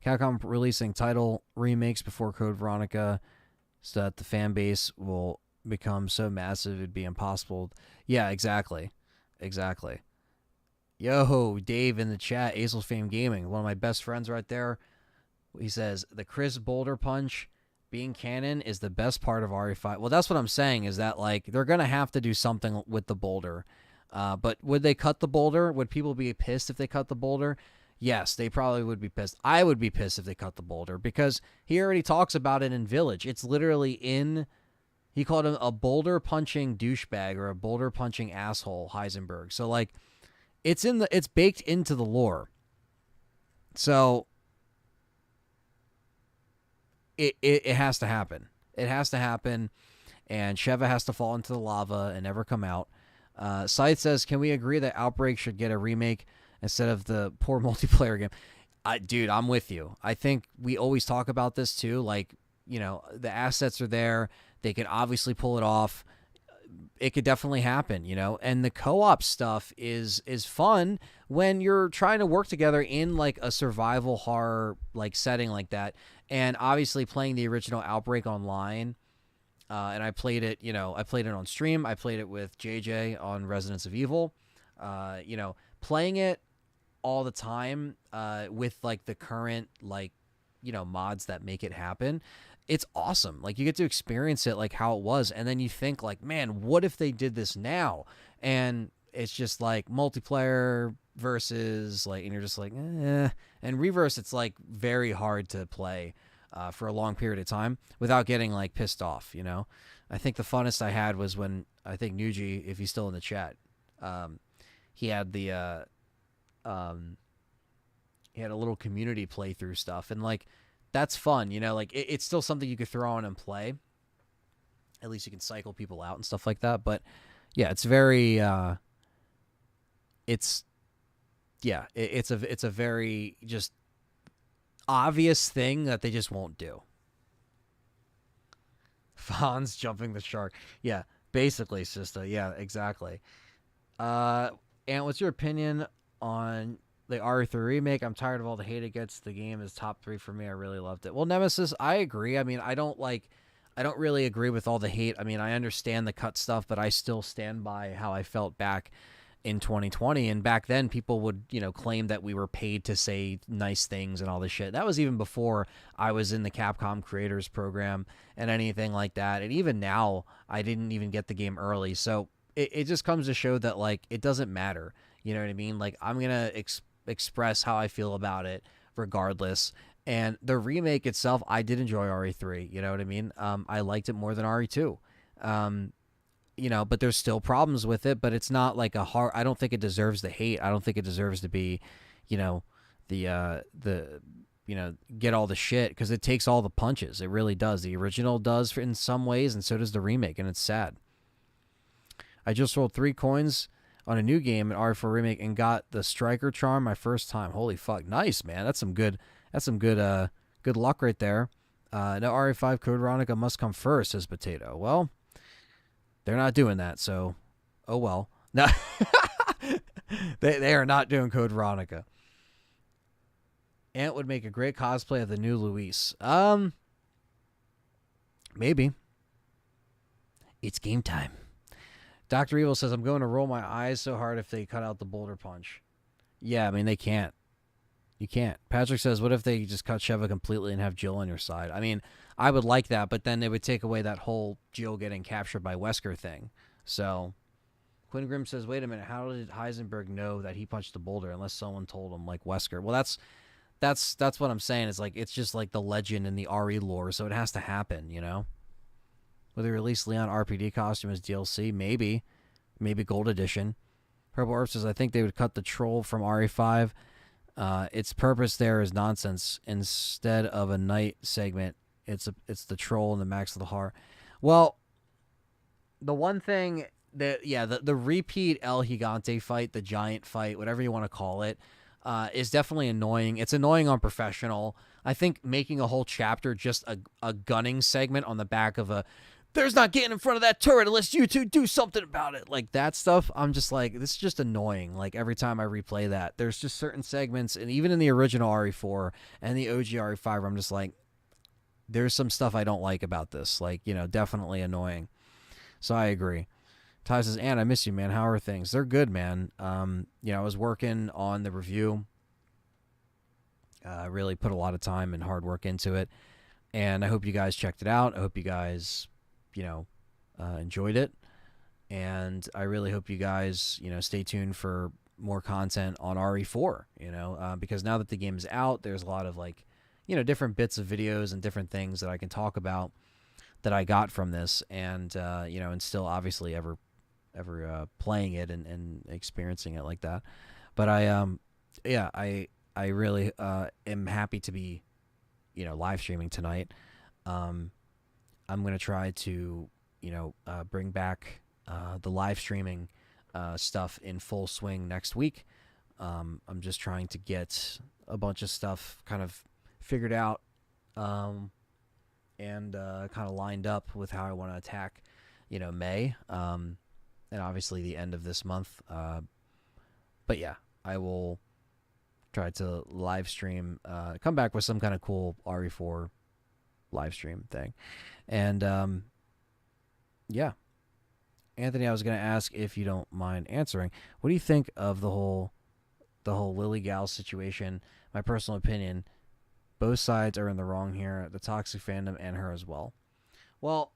Speaker 1: Capcom releasing title remakes before Code Veronica so that the fan base will become so massive it'd be impossible. Yeah, exactly. Yo, Dave in the chat, Acel's Fame Gaming, one of my best friends right there. He says, the Chris Boulder punch being canon is the best part of RE5. Well, that's what I'm saying, is that, like, they're going to have to do something with the boulder. But would they cut the boulder? Would people be pissed if they cut the boulder? Yes, they probably would be pissed. I would be pissed if they cut the boulder, because he already talks about it in Village. It's literally in... He called him a boulder-punching douchebag or a boulder-punching asshole, Heisenberg. So, like, it's baked into the lore. So... It has to happen. It has to happen, and Sheva has to fall into the lava and never come out. Scythe says, can we agree that Outbreak should get a remake instead of the poor multiplayer game? Dude, I'm with you. I think we always talk about this too. Like, the assets are there. They could obviously pull it off. It could definitely happen, and the co-op stuff is fun when you're trying to work together in, like, a survival horror, like, setting like that. And obviously playing the original Outbreak online, and I played it on stream. I played it with JJ on Residence of Evil. Playing it all the time with, like, the current, like, mods that make it happen. It's awesome. Like, you get to experience it like how it was, and then you think, like, man, what if they did this now? And it's just like multiplayer versus, like, and you're just like, eh. And Reverse, it's, like, very hard to play. for a long period of time without getting like pissed off. You know, I think the funnest I had was when I think Nuji, if he's still in the chat, he had the he had a little community playthrough stuff, and like that's fun. You know, like it's still something you could throw on and play. At least you can cycle people out and stuff like that. But yeah, it's very it's it's a very just obvious thing that they just won't do. Fonz jumping the shark. Yeah, basically, sister. Yeah, exactly. And what's your opinion on the RE3 remake? I'm tired of all the hate it gets. The game is top 3 for me. I really loved it. Well, Nemesis, I agree. I mean, I don't really agree with all the hate. I mean, I understand the cut stuff, but I still stand by how I felt back in 2020. And back then, people would, claim that we were paid to say nice things and all this shit. That was even before I was in the Capcom Creators Program and anything like that. And even now, I didn't even get the game early. So it just comes to show that, like, it doesn't matter. You know what I mean? Like, I'm going to express how I feel about it regardless. And the remake itself, I did enjoy RE3. You know what I mean? I liked it more than RE2. But there's still problems with it, but it's not like I don't think it deserves the hate. I don't think it deserves to be, get all the shit, because it takes all the punches. It really does. The original does in some ways, and so does the remake, and it's sad. I just rolled 3 coins on a new game in RE4 Remake and got the Striker Charm my first time. Holy fuck. Nice, man. That's some good luck right there. No, RE5 Code Veronica must come first, says Potato. Well, they're not doing that, so oh well. No, they are not doing Code Veronica. Ant would make a great cosplay of the new Luis. Maybe. It's game time. Dr. Evil says, I'm going to roll my eyes so hard if they cut out the boulder punch. Yeah, I mean, they can't. You can't. Patrick says, what if they just cut Sheva completely and have Jill on your side? I mean, I would like that, but then they would take away that whole Jill getting captured by Wesker thing. So, Quinn Grimm says, wait a minute, how did Heisenberg know that he punched the boulder unless someone told him, like Wesker? Well, that's what I'm saying. It's like, it's just like the legend in the RE lore, so it has to happen, you know? Will they release Leon RPD costume as DLC? Maybe Gold Edition. Purple Orb says, I think they would cut the troll from RE5. Its purpose there is nonsense. Instead of a night segment, it's the troll and the Max of the Horror. Well, the one thing that, the repeat El Gigante fight, the giant fight, whatever you want to call it, is definitely annoying. It's annoying on Professional. I think making a whole chapter just a gunning segment on the back of there's not getting in front of that turret unless you two do something about it. Like that stuff, I'm just like, this is just annoying. Like every time I replay that, there's just certain segments, and even in the original RE4 and the OG RE5, I'm just like, there's some stuff I don't like about this. Like, definitely annoying. So I agree. Ty says, Ann, I miss you, man. How are things? They're good, man. I was working on the review. Really put a lot of time and hard work into it. And I hope you guys checked it out. I hope you guys enjoyed it, and I really hope you guys stay tuned for more content on RE4, because now that the game is out, there's a lot of different bits of videos and different things that I can talk about that I got from this, and and still obviously ever playing it and experiencing it like that. But I really am happy to be live streaming tonight. I'm going to try to, bring back the live streaming stuff in full swing next week. I'm just trying to get a bunch of stuff kind of figured out and kind of lined up with how I want to attack, May and obviously the end of this month. But yeah, I will try to live stream, come back with some kind of cool RE4 live stream thing. And Anthony, I was going to ask, if you don't mind answering, what do you think of the whole Lily Gal situation? My personal opinion, both sides are in the wrong here, the toxic fandom and her as well. Well,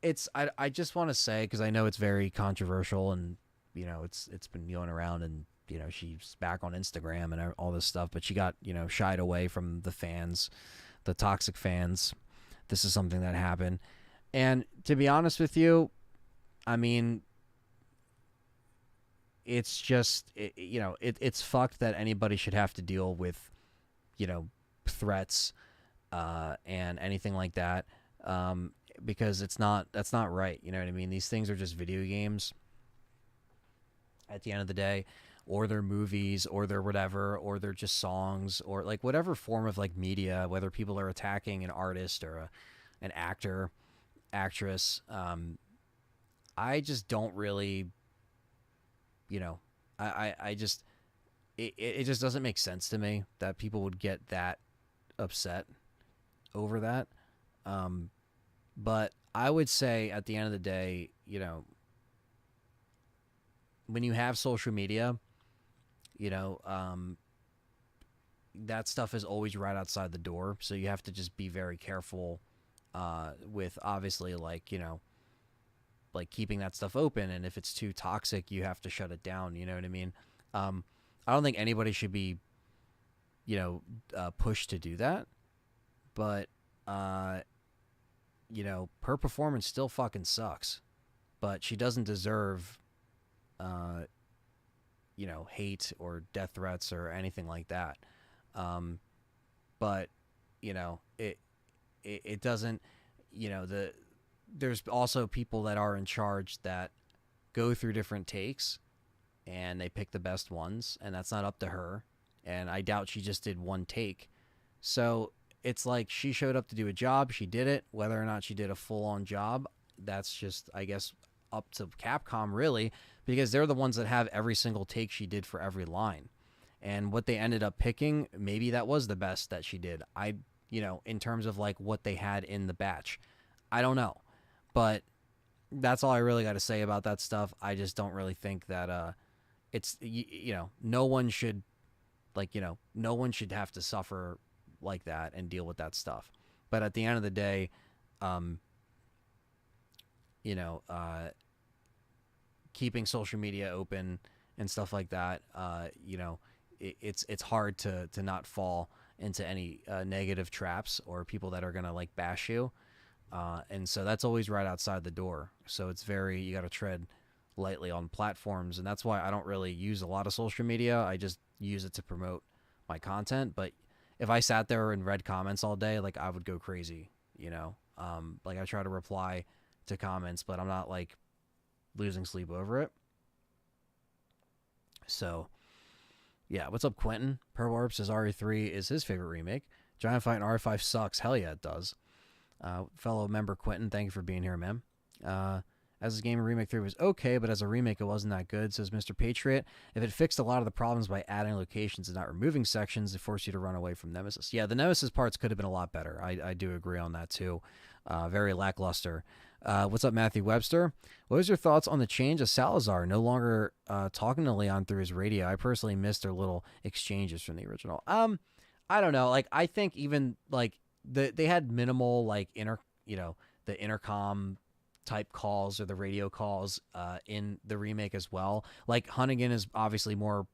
Speaker 1: I just want to say, because I know it's very controversial, and it's been going around, and she's back on Instagram and all this stuff, but she got shied away from the fans the toxic fans. This is something that happened. And to be honest with you, I mean, it's just, it's fucked that anybody should have to deal with, threats and anything like that, because that's not right. You know what I mean? These things are just video games at the end of the day, or they're movies, or they're whatever, or they're just songs, or like whatever form of like media, whether people are attacking an artist or an actor, actress. I just don't really, I just, it just doesn't make sense to me that people would get that upset over that. But I would say at the end of the day, when you have social media, that stuff is always right outside the door. So you have to just be very careful with obviously like keeping that stuff open. And if it's too toxic, you have to shut it down. You know what I mean? I don't think anybody should be, pushed to do that. But, her performance still fucking sucks. But she doesn't deserve, hate or death threats or anything like that. But, it doesn't, there's also people that are in charge that go through different takes and they pick the best ones, and that's not up to her. And I doubt she just did one take. So it's like she showed up to do a job. She did it. Whether or not she did a full-on job, that's just, I guess, up to Capcom, really, because they're the ones that have every single take she did for every line. And what they ended up picking, maybe that was the best that she did. In terms of like what they had in the batch, I don't know. But that's all I really got to say about that stuff. I just don't really think that it's, no one should, no one should have to suffer like that and deal with that stuff. But at the end of the day, keeping social media open and stuff like that, it's hard to not fall into any negative traps or people that are gonna like bash you, and so that's always right outside the door. So it's you got to tread lightly on platforms, and that's why I don't really use a lot of social media. I just use it to promote my content. But if I sat there and read comments all day, like I would go crazy, like I try to reply to comments, but I'm not like losing sleep over it. So yeah, what's up, Quentin? Perwarp says RE3 is his favorite remake. Giant Fight in RE5 sucks. Hell yeah, it does. Fellow member Quentin, thank you for being here, man. As a game, Remake 3 was okay, but as a remake, it wasn't that good, says Mr. Patriot. If it fixed a lot of the problems by adding locations and not removing sections, it forced you to run away from Nemesis. Yeah, the Nemesis parts could have been a lot better. I do agree on that, too. Very lackluster. What's up, Matthew Webster? What was your thoughts on the change of Salazar no longer talking to Leon through his radio? I personally missed their little exchanges from the original. I don't know. Like, I think even, like, they had minimal, like, the intercom type calls or the radio calls in the remake as well. Like, Hunnigan is obviously more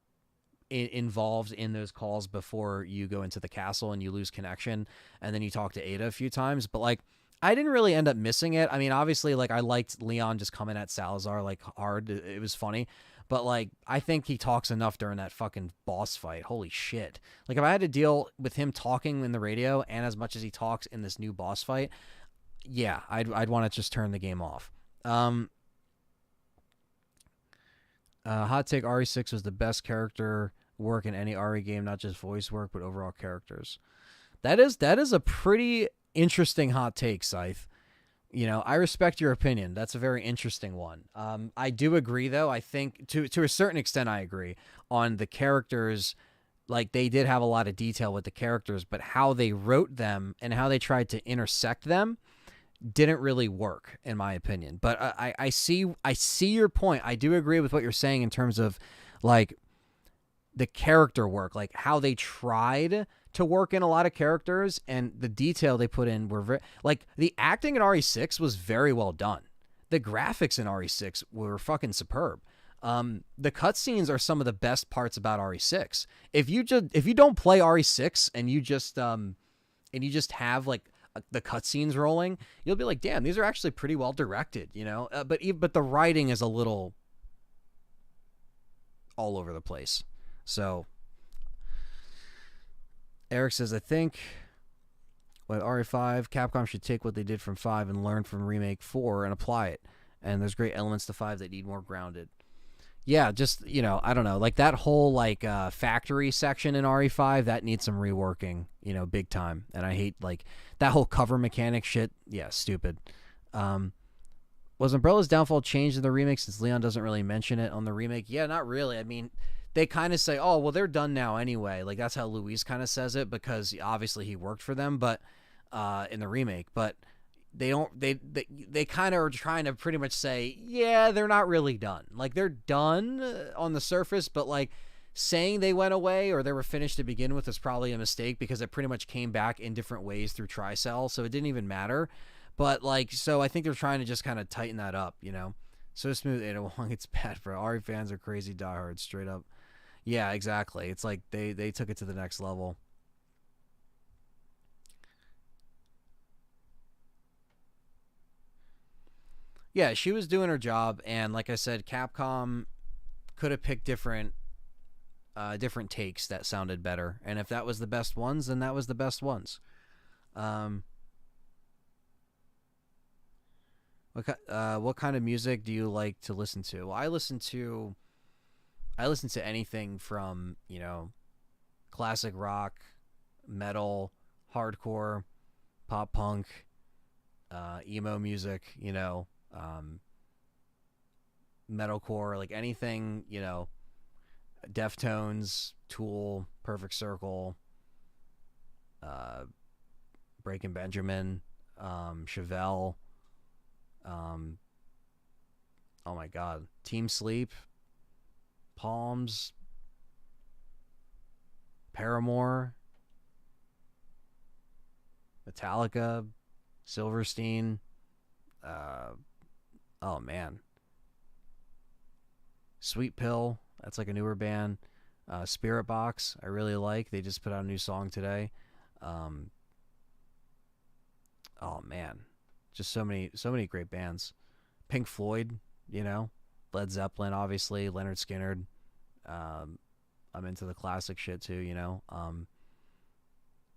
Speaker 1: involved in those calls before you go into the castle and you lose connection, and then you talk to Ada a few times. But, like, I didn't really end up missing it. I mean, obviously, like, I liked Leon just coming at Salazar, like, hard. It was funny. But, like, I think he talks enough during that fucking boss fight. Holy shit. Like, if I had to deal with him talking in the radio and as much as he talks in this new boss fight, yeah, I'd want to just turn the game off. Hot take, RE6 was the best character work in any RE game, not just voice work, but overall characters. That is a pretty interesting hot take, Scythe. I respect your opinion. That's a very interesting one. I do agree, though. I think to a certain extent, I agree on the characters. Like, they did have a lot of detail with the characters, but how they wrote them and how they tried to intersect them didn't really work, in my opinion. But I see your point. I do agree with what you're saying in terms of, like, the character work, like how they tried to work in a lot of characters and the detail they put in were very, like, the acting in RE6 was very well done. The graphics in RE6 were fucking superb. The cutscenes are some of the best parts about RE6. If you don't play RE6 and you just and you just have like the cutscenes rolling, you'll be like, damn, these are actually pretty well directed, you know. But the writing is a little all over the place. So Eric says, I think with RE5, Capcom should take what they did from 5 and learn from Remake 4 and apply it. And there's great elements to 5 that need more grounded. Yeah, just, you know, I don't know, like that whole like factory section in RE5 that needs some reworking, you know, big time. And I hate like that whole cover mechanic shit. Yeah, stupid. Was Umbrella's downfall changed in the remake since Leon doesn't really mention it on the remake? Yeah, not really. I mean, they kind of say, "Oh, well, they're done now anyway." Like that's how Luis kind of says it because obviously he worked for them, but in the remake, but they don't they kind of are trying to pretty much say, yeah, they're not really done. Like they're done on the surface, but like saying they went away or they were finished to begin with is probably a mistake because it pretty much came back in different ways through Tricell, so it didn't even matter. But like, so I think they're trying to just kind of tighten that up, you know. So smooth 801, it's bad, bro. Ari fans are crazy diehards, straight up. Yeah, exactly. It's like they took it to the next level. Yeah, she was doing her job, and like I said, Capcom could have picked different takes that sounded better, and if that was the best ones, then that was the best ones. Um, what kind of music do you like to listen to? Well, I listen to anything from, you know, classic rock, metal, hardcore, pop punk, emo music, you know, metalcore, like anything, you know, Deftones, Tool, Perfect Circle, uh, Breaking Benjamin, Chevelle, um, oh my God, Team Sleep, Palms, Paramore, Metallica, Silverstein, uh, oh man, Sweet Pill, that's like a newer band. Spirit Box, I really like. They just put out a new song today. Um, oh man, just so many great bands. Pink Floyd, you know, Led Zeppelin, obviously, Leonard Skinner. Um, I'm into the classic shit too, you know.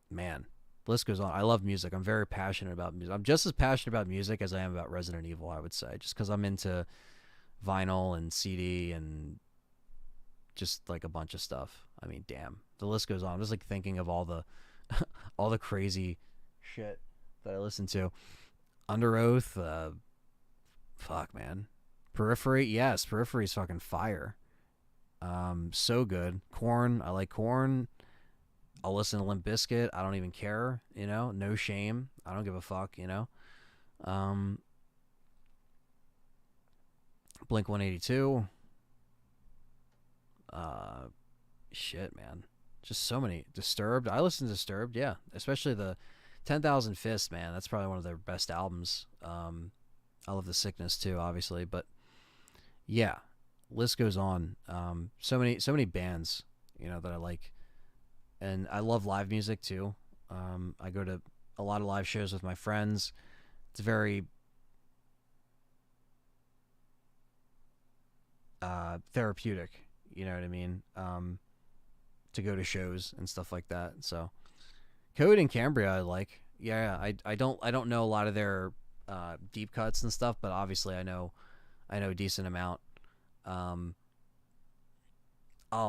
Speaker 1: Man, list goes on. I love music. I'm very passionate about music. I'm just as passionate about music as I am about Resident Evil, I would say, just because I'm into vinyl and CD and just like a bunch of stuff. I mean, damn, the list goes on. I'm just like thinking of all the all the crazy shit that I listen to. Under Oath, fuck man. Periphery, yes, Periphery's fucking fire. So good. Corn, I like Corn. I'll listen to Limp Bizkit. I don't even care, you know. No shame. I don't give a fuck, you know. Um, Blink 182. Shit, man. Just so many. Disturbed. I listen to Disturbed, yeah. Especially the 10,000 Fists, man. That's probably one of their best albums. I love The Sickness too, obviously, but yeah, list goes on. So many bands, you know, that I like, and I love live music too. I go to a lot of live shows with my friends. It's very therapeutic, you know what I mean? To go to shows and stuff like that. So Code and Cambria, I like. Yeah, I don't know a lot of their deep cuts and stuff, but obviously I know a decent amount. Oh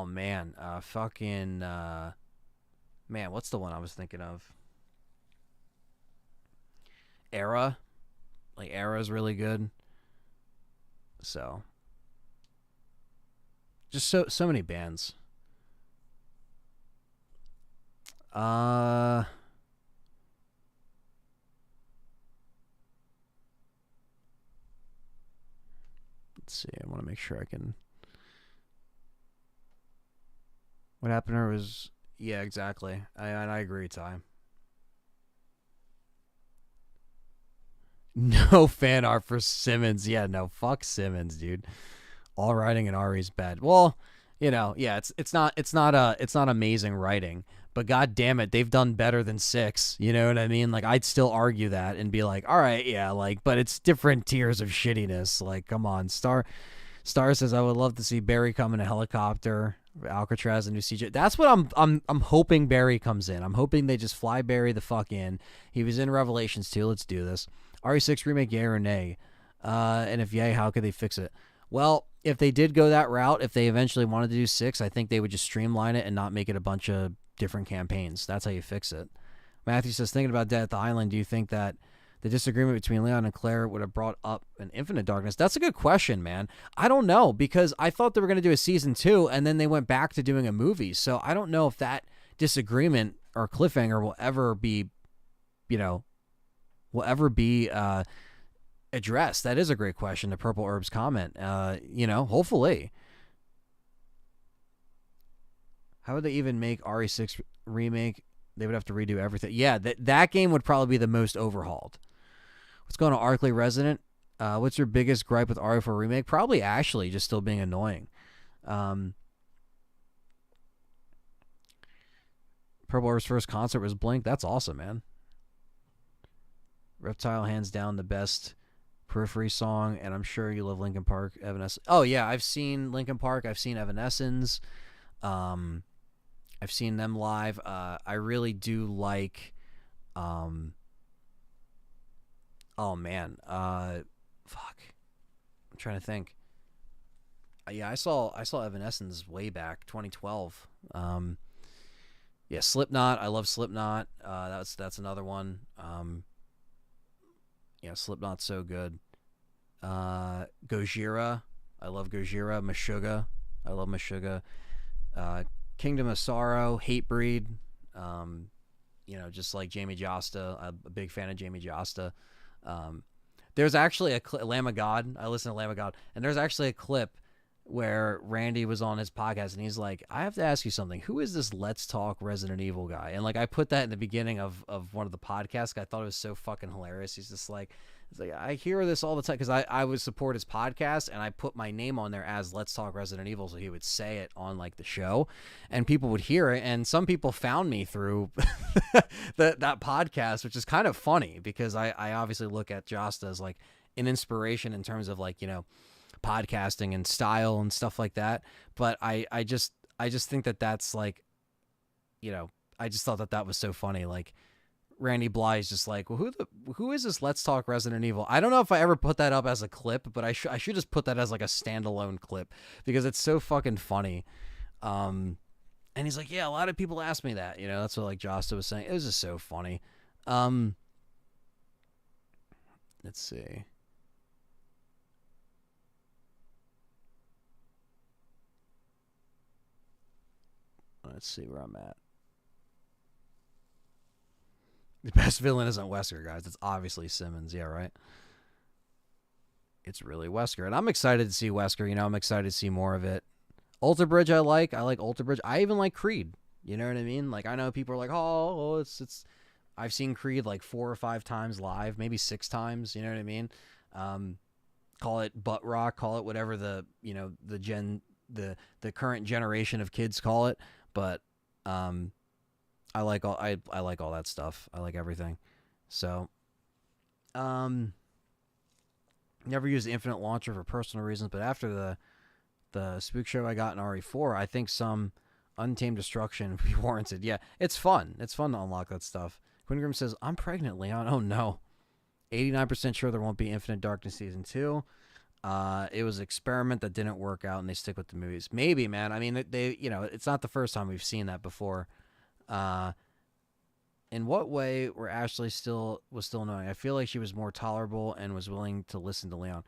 Speaker 1: man, fucking man, what's the one I was thinking of? Era, like Era is really good. So just so many bands. Uh, let's see. I want to make sure I can. What happened there was, yeah, exactly. I agree, Ty. No fan art for Simmons. Yeah, no, fuck Simmons, dude. All writing in Ari's bad. Well, you know, yeah, it's not amazing writing, But god damn it, they've done better than 6. You know what I mean? Like, I'd still argue that and be like, all right, yeah, like, but it's different tiers of shittiness. Like, come on. Star says, I would love to see Barry come in a helicopter. Alcatraz and new CJ. That's what I'm hoping Barry comes in. I'm hoping they just fly Barry the fuck in. He was in Revelations 2. Let's do this. RE6 remake, yay or nay? And if yay, how could they fix it? Well, if they did go that route, if they eventually wanted to do 6, I think they would just streamline it and not make it a bunch of different campaigns. That's how you fix it. Matthew says, thinking about Dead at the Island, do you think that the disagreement between Leon and Claire would have brought up an Infinite Darkness? That's a good question, man. I don't know, because I thought they were going to do a season 2, and then they went back to doing a movie. So I don't know if that disagreement or cliffhanger will ever be, addressed. That is a great question, the Purple Herbs comment. Hopefully. How would they even make RE6 remake? They would have to redo everything. Yeah, that game would probably be the most overhauled. What's going on, Arkley Resident? What's your biggest gripe with RE4 remake? Probably Ashley just still being annoying. Purple Herb's first concert was Blink. That's awesome, man. Reptile, hands down, the best Periphery song, and I'm sure you love Linkin Park, Evanescence. Oh yeah, I've seen Linkin Park. I've seen Evanescence. I've seen them live. I really do like. Oh man, fuck. I'm trying to think. Yeah, I saw Evanescence way back, 2012. Yeah, Slipknot. I love Slipknot. That's another one. Yeah, Slipknot's so good. Gojira. I love Gojira. Meshuggah. I love Meshuggah. Kingdom of Sorrow. Hatebreed. Just like Jamie Josta. I'm a big fan of Jamie Josta. There's actually a Lamb of God. I listen to Lamb of God. And there's actually a clip where Randy was on his podcast and he's like, I have to ask you something. Who is this Let's Talk Resident Evil guy? And like, I put that in the beginning of one of the podcasts. I thought it was so fucking hilarious. He's just like, I hear this all the time because I would support his podcast and I put my name on there as Let's Talk Resident Evil. So he would say it on like the show and people would hear it. And some people found me through that podcast, which is kind of funny because I obviously look at Josta as like an inspiration in terms of like, podcasting and style and stuff like that. But I just think that that's like, I just thought that was so funny. Like Randy Bly is just like, well, who is this Let's Talk Resident Evil? I don't know if I ever put that up as a clip, but I should just put that as like a standalone clip because it's so fucking funny. And he's like, yeah, a lot of people ask me that, that's what like Josta was saying. It was just so funny. Let's see. Let's see where I'm at. The best villain isn't Wesker, guys. It's obviously Simmons. Yeah, right? It's really Wesker. And I'm excited to see Wesker. I'm excited to see more of it. Alter Bridge I like. I like Alter Bridge. I even like Creed. You know what I mean? Like, I know people are like, oh, it's... I've seen Creed like 4 or 5 times live. Maybe 6 times. You know what I mean? Call it butt rock. Call it whatever the current generation of kids call it. But I like all that stuff. I like everything. So never used the Infinite Launcher for personal reasons, but after the spook show I got in RE4, I think some Untamed Destruction would be warranted. Yeah, it's fun. It's fun to unlock that stuff. Quinn Grimm says, I'm pregnant, Leon. Oh no. 89% sure there won't be Infinite Darkness Season 2. It was an experiment that didn't work out, and they stick with the movies. Maybe, man. I mean, it's not the first time we've seen that before. In what way were Ashley was still annoying? I feel like she was more tolerable and was willing to listen to Leon.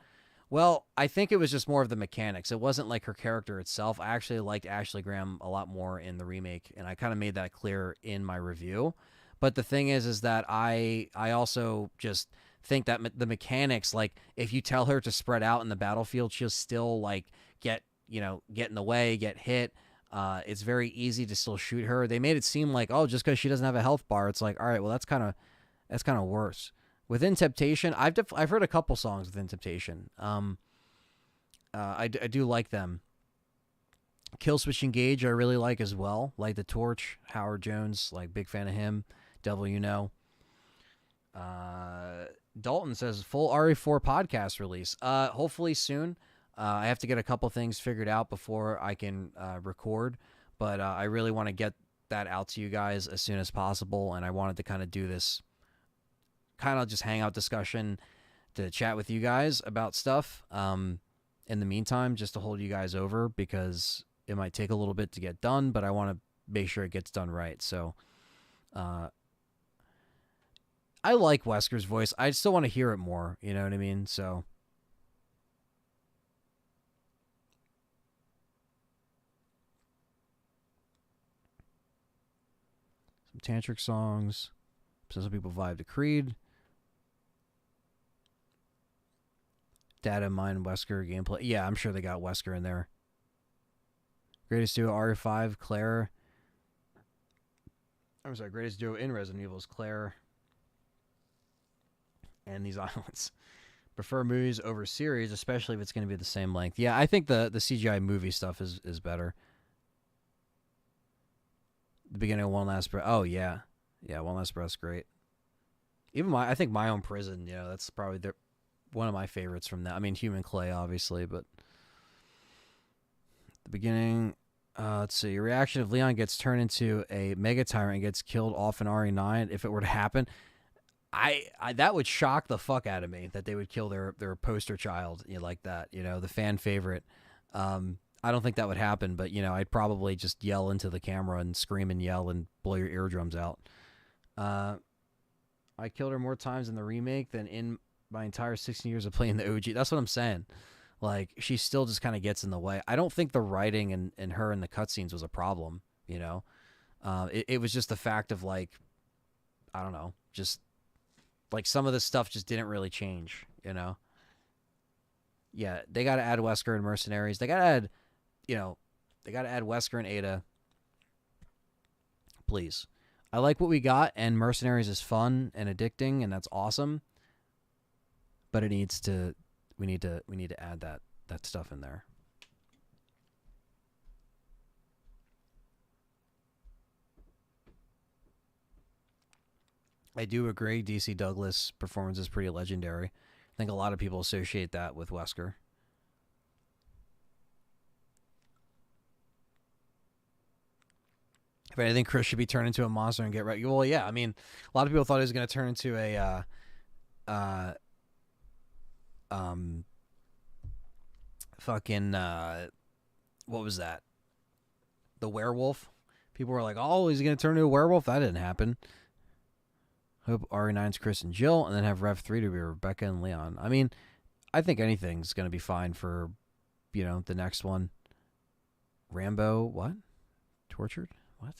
Speaker 1: Well, I think it was just more of the mechanics. It wasn't like her character itself. I actually liked Ashley Graham a lot more in the remake, and I kind of made that clear in my review. But the thing is that I also just think that the mechanics, like if you tell her to spread out in the battlefield, she'll still like get in the way, get hit. It's very easy to still shoot her. They made it seem like, oh, just because she doesn't have a health bar, it's like, all right, well, that's kind of worse. Within Temptation, I've heard a couple songs Within Temptation. I do like them. Killswitch Engage I really like as well. Like the Torch, Howard Jones, like big fan of him. Devil You Know. Dalton says full RE4 podcast release. Hopefully soon. I have to get a couple things figured out before I can record, but I really want to get that out to you guys as soon as possible, and I wanted to kind of do this kind of just hangout discussion to chat with you guys about stuff in the meantime, just to hold you guys over, because it might take a little bit to get done, but I want to make sure it gets done right. So I like Wesker's voice. I still want to hear it more, you know what I mean? So some tantric songs. Some people vibe to Creed. Data mine Wesker gameplay. Yeah, I'm sure they got Wesker in there. Greatest duo RE5, Claire. I'm sorry, greatest duo in Resident Evil is Claire and these islands. Prefer movies over series, especially if it's going to be the same length. Yeah, I think the CGI movie stuff is better. The beginning of One Last Breath. Oh, yeah. Yeah, One Last Breath's great. Even I think My Own Prison, you know, that's probably one of my favorites from that. I mean, Human Clay, obviously, but the beginning. Let's see. Your reaction if Leon gets turned into a Mega Tyrant and gets killed off in RE9, if it were to happen, I that would shock the fuck out of me that they would kill their poster child, you know, like that, you know, the fan favorite. I don't think that would happen, but, you know, I'd probably just yell into the camera and scream and yell and blow your eardrums out. I killed her more times in the remake than in my entire 16 years of playing the OG. That's what I'm saying. Like, she still just kind of gets in the way. I don't think the writing and her in the cutscenes was a problem, you know? It was just the fact of, like, I don't know, just, like, some of the stuff just didn't really change, you know? Yeah, they got to add Wesker and Mercenaries. They got to add, you know, they got to add Wesker and Ada. Please. I like what we got, and Mercenaries is fun and addicting, and that's awesome. But it needs to, we need to add that stuff in there. I do agree. DC Douglas' performance is pretty legendary. I think a lot of people associate that with Wesker. If anything, Chris should be turned into a monster and get right. Well, yeah. I mean, a lot of people thought he was going to turn into a fucking what was that? The werewolf. People were like, "Oh, he's going to turn into a werewolf." That didn't happen. Hope RE9's Chris and Jill, and then have Rev 3 to be Rebecca and Leon. I mean, I think anything's going to be fine for, you know, the next one. Rambo, what? Tortured? What?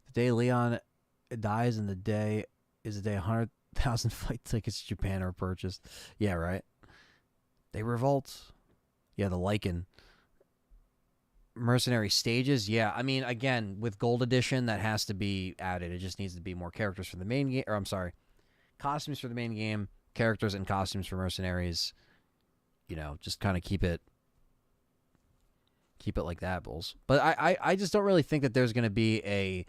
Speaker 1: The day Leon dies and the day is the day 100,000 flight tickets to Japan are purchased. Yeah, right. They revolt. Yeah, the Lycan. Mercenary stages. Yeah, I mean, again, with Gold Edition, that has to be added. It just needs to be more characters for the main game. Or, I'm sorry, costumes for the main game, characters and costumes for Mercenaries. You know, just kind of keep it like that, Bulls. But I just don't really think that there's going to be an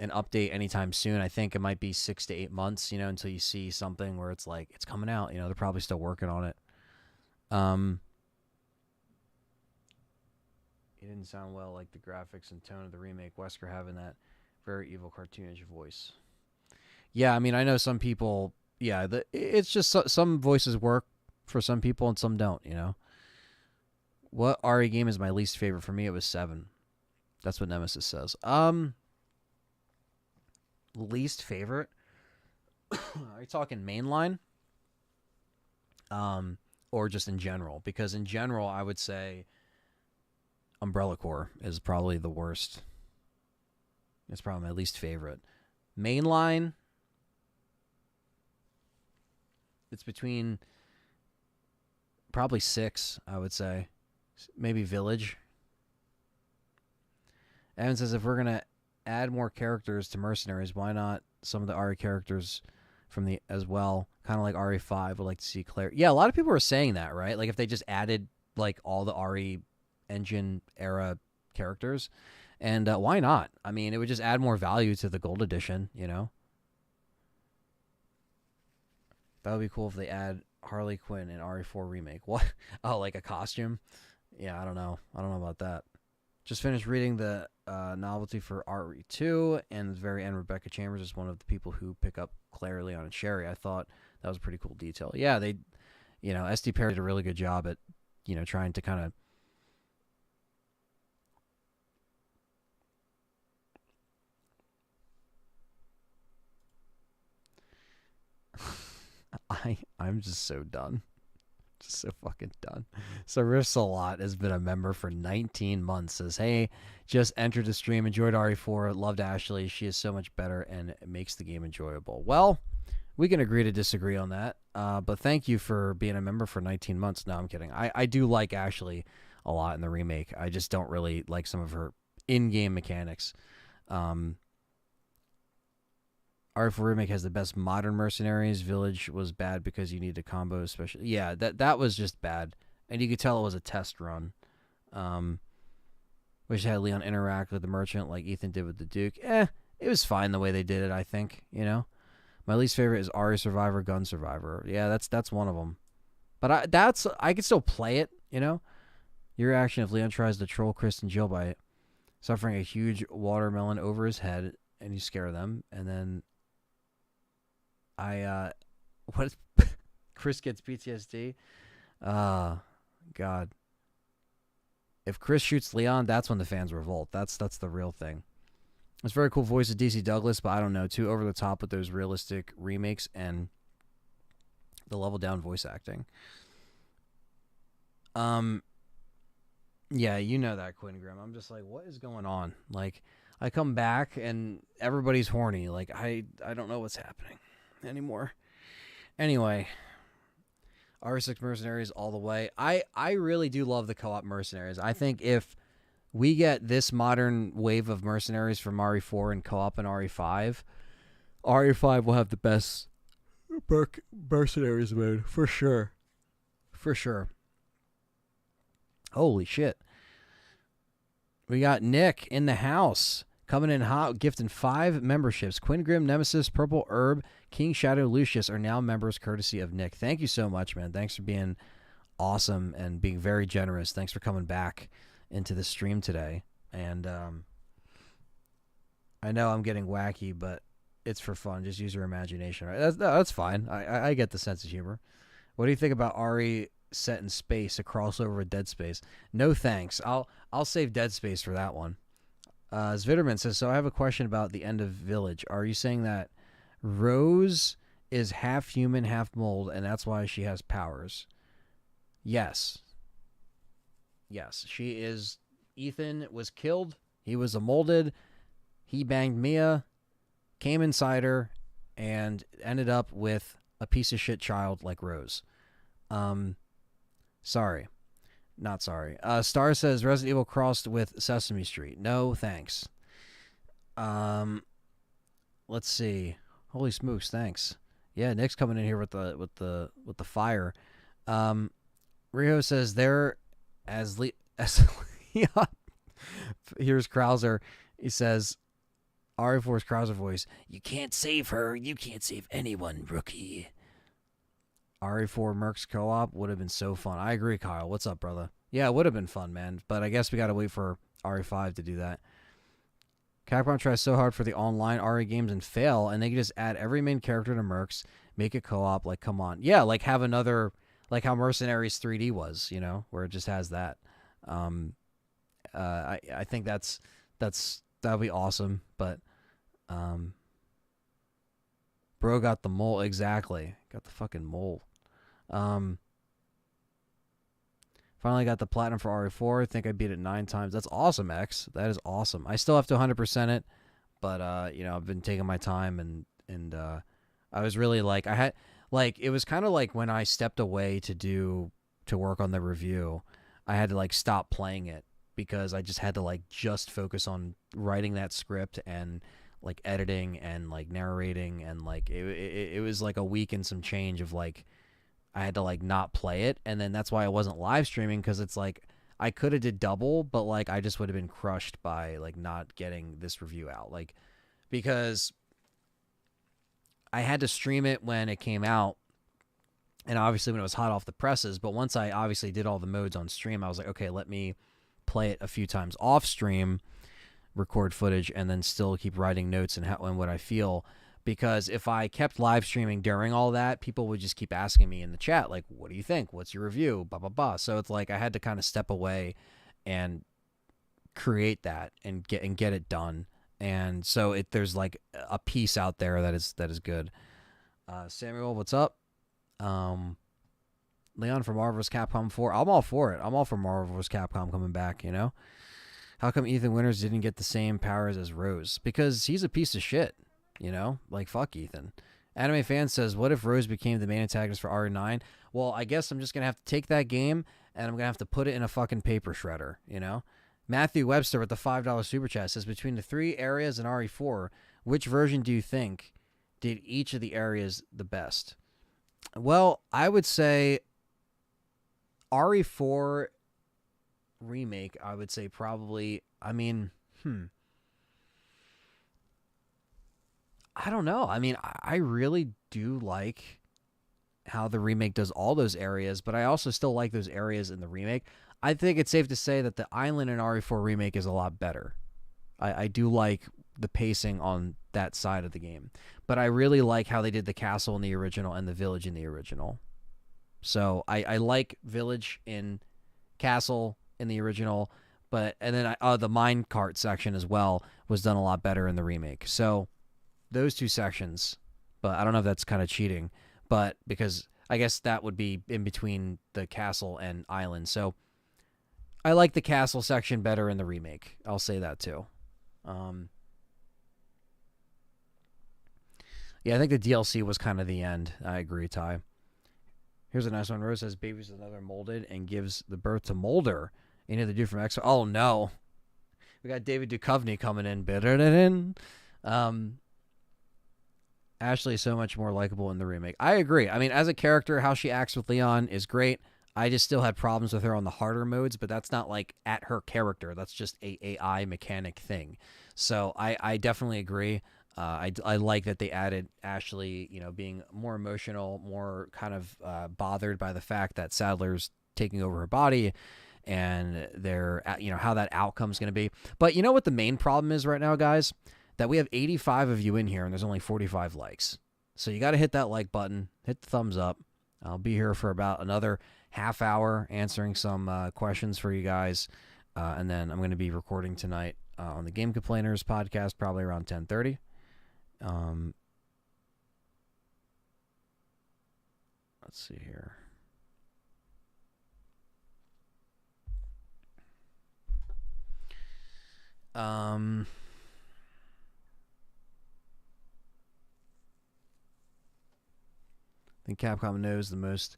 Speaker 1: update anytime soon. I think it might be 6 to 8 months, you know, until you see something where it's like, it's coming out. You know, they're probably still working on it. It didn't sound well like the graphics and tone of the remake. Wesker having that very evil cartoonish voice. Yeah, I mean, I know some people, yeah, it's just some voices work for some people and some don't, you know. What RE game is my least favorite? For me, it was 7. That's what Nemesis says. Least favorite? Are you talking mainline? Or just in general? Because in general, I would say Umbrella Corps is probably the worst. It's probably my least favorite. Mainline, it's between probably 6, I would say. Maybe Village. Evan says, if we're going to add more characters to Mercenaries, why not some of the RE characters from the as well? Kind of like RE5, would like to see Claire. Yeah, a lot of people are saying that, right? Like if they just added like all the RE Engine era characters. And why not? I mean, it would just add more value to the gold edition, you know? That would be cool if they add Harley Quinn in RE4 Remake. What? Oh, like a costume? Yeah, I don't know. I don't know about that. Just finished reading the novelty for RE2, and at the very end, Rebecca Chambers is one of the people who pick up Claire, Leon, and Sherry. I thought that was a pretty cool detail. Yeah, they, S.T.A.R.S did a really good job at, trying to kind of. I'm just so done. Just so fucking done. So Riffs a Lot has been a member for 19 months. Says, hey, just entered the stream. Enjoyed RE4. Loved Ashley. She is so much better and it makes the game enjoyable. Well, we can agree to disagree on that. But thank you for being a member for 19 months. No, I'm kidding. I do like Ashley a lot in the remake. I just don't really like some of her in-game mechanics. RE4 Remake has the best modern mercenaries. Village was bad because you need a combo, especially. Yeah, that was just bad, and you could tell it was a test run. Wish I had Leon interact with the merchant like Ethan did with the Duke. It was fine the way they did it. I think my least favorite is RE Survivor, Gun Survivor. Yeah, that's one of them. But I could still play it. Your reaction if Leon tries to troll Chris and Jill by suffering a huge watermelon over his head, and you scare them, and then. What is Chris gets PTSD? God. If Chris shoots Leon, that's when the fans revolt. That's the real thing. It's very cool voice of DC Douglas, but I don't know, too over the top with those realistic remakes and the level down voice acting. Yeah, you know that, Quinn Grimm. I'm just like, what is going on? Like, I come back and everybody's horny. Like, I don't know what's happening anymore. Anyway, RE6 Mercenaries all the way. I really do love the co-op Mercenaries. I think if we get this modern wave of Mercenaries from RE4 and co-op and RE5, RE5 will have the best Mercenaries mode for sure. For sure. Holy shit. We got Nick in the house. Coming in hot, gifting 5 memberships. Quinn Grimm, Nemesis, Purple Herb, King Shadow, Lucius are now members courtesy of Nick. Thank you so much, man. Thanks for being awesome and being very generous. Thanks for coming back into the stream today. And I know I'm getting wacky, but it's for fun. Just use your imagination, right? That's fine. I get the sense of humor. What do you think about RE set in space, a crossover with Dead Space? No thanks. I'll save Dead Space for that one. Zvitterman says, so I have a question about the end of Village. Are you saying that Rose is half human, half mold, and that's why she has powers? Yes. Yes, she is. Ethan was killed. He was a molded. He banged Mia, came inside her, and ended up with a piece of shit child like Rose. Sorry. Not sorry. Star says Resident Evil crossed with Sesame Street. No, thanks. Let's see. Holy smokes, thanks. Yeah, Nick's coming in here with the fire. Rio says there as Leon. Here's Krauser. He says RE4's Krauser voice. You can't save her. You can't save anyone, rookie. RE4 Mercs co-op would have been so fun. I agree, Kyle. What's up, brother? Yeah, it would have been fun, man. But I guess we got to wait for RE5 to do that. Capcom tries so hard for the online RE games and fail, and they can just add every main character to Mercs, make it co-op. Like, come on. Yeah, like have another, like how Mercenaries 3D was, where it just has that. I think that'll be awesome. But, bro got the mole. Exactly. Got the fucking mole. Finally got the platinum for RE4. I think I beat it 9 times. That's awesome, X. That is awesome. I still have to 100% it, but I've been taking my time and I was really like it was kind of like when I stepped away to work on the review, I had to like stop playing it because I just had to just focus on writing that script and like editing and like narrating and like it was like a week and some change of like I had to like not play it, and then that's why I wasn't live streaming because it's like I could have did double, but like I just would have been crushed by like not getting this review out. Like because I had to stream it when it came out and obviously when it was hot off the presses, but once I obviously did all the modes on stream, I was like, okay, let me play it a few times off stream, record footage, and then still keep writing notes and what I feel. Because if I kept live streaming during all that, people would just keep asking me in the chat, like, what do you think? What's your review? Blah, blah, blah. So it's like I had to kind of step away and create that and get it done. And so there's like a piece out there that is good. Samuel, what's up? Leon from Marvel vs. Capcom 4. I'm all for it. I'm all for Marvel vs. Capcom coming back, you know? How come Ethan Winters didn't get the same powers as Rose? Because he's a piece of shit, you know? Like, fuck Ethan. Anime Fan says, what if Rose became the main antagonist for R9? Well, I guess I'm just going to have to take that game and I'm going to have to put it in a fucking paper shredder, you know? Matthew Webster with the $5 super chat says, between the 3 areas and RE4, which version do you think did each of the areas the best? Well, I would say RE4 remake, I would say probably, I mean, I don't know. I mean, I really do like how the remake does all those areas, but I also still like those areas in the remake. I think it's safe to say that the island in RE4 remake is a lot better. I do like the pacing on that side of the game, but I really like how they did the castle in the original and the village in the original. So I like village in castle in the original, and then the minecart section as well was done a lot better in the remake. So those 2 sections, but I don't know if that's kind of cheating, but because I guess that would be in between the castle and island. So I like the castle section better in the remake. I'll say that too. Yeah, I think the DLC was kind of the end. I agree, Ty. Here's a nice one. Rose says baby's another molded and gives the birth to Molder. Any other dude from X? Oh no, we got David Duchovny coming in. Ashley is so much more likable in the remake. I agree. I mean, as a character, how she acts with Leon is great. I just still had problems with her on the harder modes, but that's not like at her character. That's just a AI mechanic thing. So I definitely agree. I like that they added Ashley, you know, being more emotional, more kind of bothered by the fact that Sadler's taking over her body and they're, you know, how that outcome's going to be. But you know what the main problem is right now, guys? That we have 85 of you in here and there's only 45 likes. So you got to hit that like button, hit the thumbs up. I'll be here for about another half hour answering some questions for you guys. And then I'm going to be recording tonight on the Game Complainers podcast, probably around 10:30. Let's see here. I think Capcom knows the most.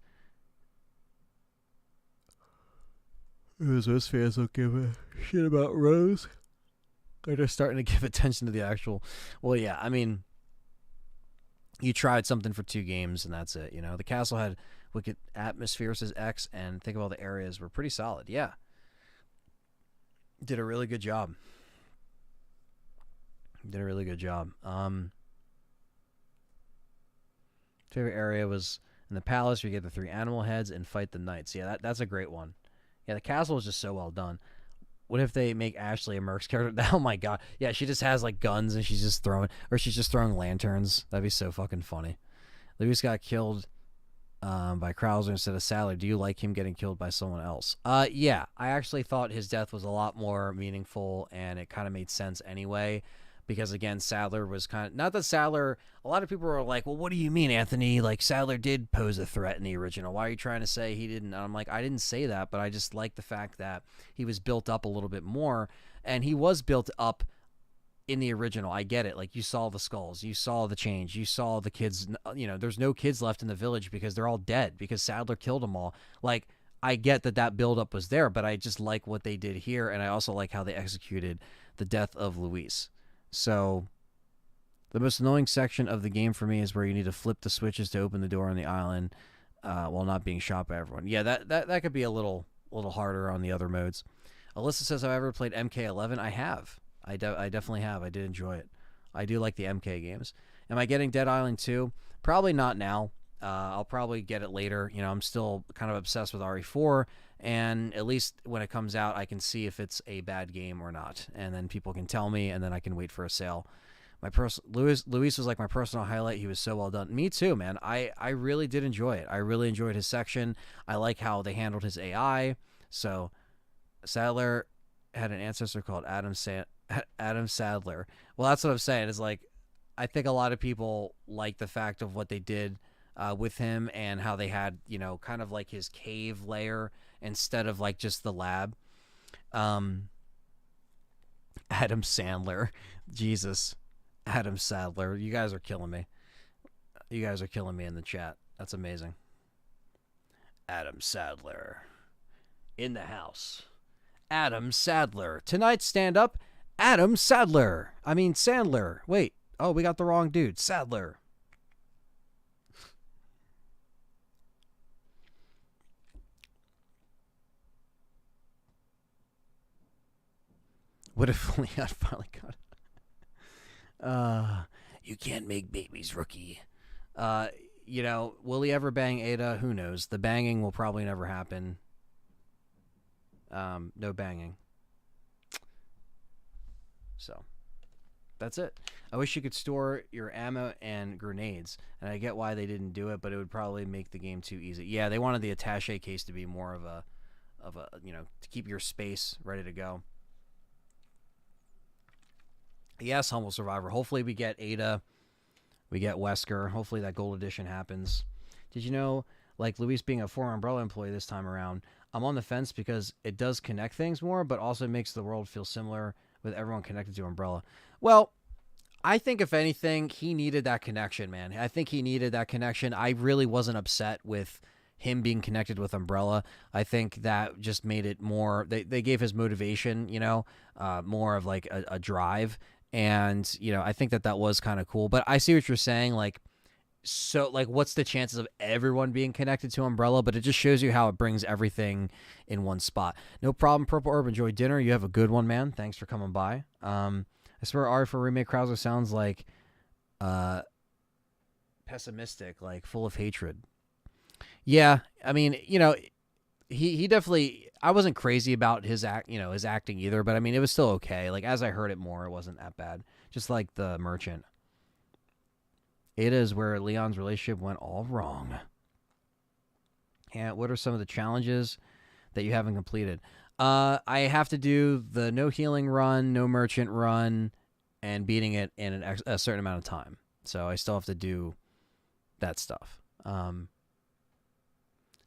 Speaker 1: Those fans don't give a shit about Rose. They're starting to give attention to the actual. Well, yeah, I mean, you tried something for 2 games and that's it. You know, the castle had wicked atmosphere, says X, and think of all the areas were pretty solid. Yeah, did a really good job. Favorite area was in the palace where you get the 3 animal heads and fight the knights. Yeah, that's a great one. Yeah, the castle was just so well done. What if they make Ashley a Mercs character? Oh my god. Yeah, she just has like guns and she's just throwing lanterns. That'd be so fucking funny. Lewis got killed by Krauser instead of Sadler. Do you like him getting killed by someone else? Yeah, I actually thought his death was a lot more meaningful and it kind of made sense anyway. Because again, Sadler was kind of, not that Sadler, a lot of people were like, well, what do you mean, Anthony? Like, Sadler did pose a threat in the original. Why are you trying to say he didn't? And I'm like, I didn't say that, but I just like the fact that he was built up a little bit more. And he was built up in the original. I get it. Like, you saw the skulls, you saw the change, you saw the kids, you know, there's no kids left in the village because they're all dead because Sadler killed them all. Like, I get that buildup was there, but I just like what they did here. And I also like how they executed the death of Luis. So the most annoying section of the game for me is where you need to flip the switches to open the door on the island while not being shot by everyone. Yeah, that could be a little a little harder on the other modes. Alyssa says, "Have I ever played MK11?" I have. I definitely have. I did enjoy it. I do like the MK games. Am I getting Dead Island 2? Probably not now. I'll probably get it later. You know, I'm still kind of obsessed with RE4, and at least when it comes out, I can see if it's a bad game or not, and then people can tell me, and then I can wait for a sale. Luis was like my personal highlight. He was so well done. Me too, man. I really did enjoy it. I really enjoyed his section. I like how they handled his AI. So Sadler had an ancestor called Adam Sadler. Well, that's what I'm saying. Is like I think a lot of people like the fact of what they did with him and how they had, you know, kind of like his cave layer instead of like just the lab. Um, Adam Sandler, Jesus, Adam Sadler, you guys are killing me. You guys are killing me in the chat. That's amazing. Adam Sadler in the house. Adam Sadler. Tonight's stand-up, Adam Sadler. I mean, Sandler. Wait. Oh, we got the wrong dude. Sadler. What if Leon finally got it? You can't make babies, rookie. You know, will he ever bang Ada? Who knows? The banging will probably never happen. No banging. So, that's it. I wish you could store your ammo and grenades, and I get why they didn't do it, but it would probably make the game too easy. Yeah, they wanted the attaché case to be more of a, you know, to keep your space ready to go. Yes, Humble Survivor. Hopefully we get Ada, we get Wesker. Hopefully that gold edition happens. Did you know, like Luis being a former Umbrella employee this time around, I'm on the fence because it does connect things more, but also makes the world feel similar with everyone connected to Umbrella. Well, I think if anything, he needed that connection, man. I think he needed that connection. I really wasn't upset with him being connected with Umbrella. I think that just made it more, they gave his motivation, you know, more of like a drive. And, you know, I think that was kind of cool. But I see what you're saying. Like, so, like, what's the chances of everyone being connected to Umbrella? But it just shows you how it brings everything in one spot. No problem, Purple Herb. Enjoy dinner. You have a good one, man. Thanks for coming by. I swear Ari for Remake Krauser sounds like pessimistic, like full of hatred. Yeah, I mean, you know, he definitely, I wasn't crazy about his his acting either, but I mean, it was still okay. Like, as I heard it more, it wasn't that bad. Just like the merchant. It is where Leon's relationship went all wrong. And what are some of the challenges that you haven't completed? I have to do the no healing run, no merchant run, and beating it in a certain amount of time. So I still have to do that stuff.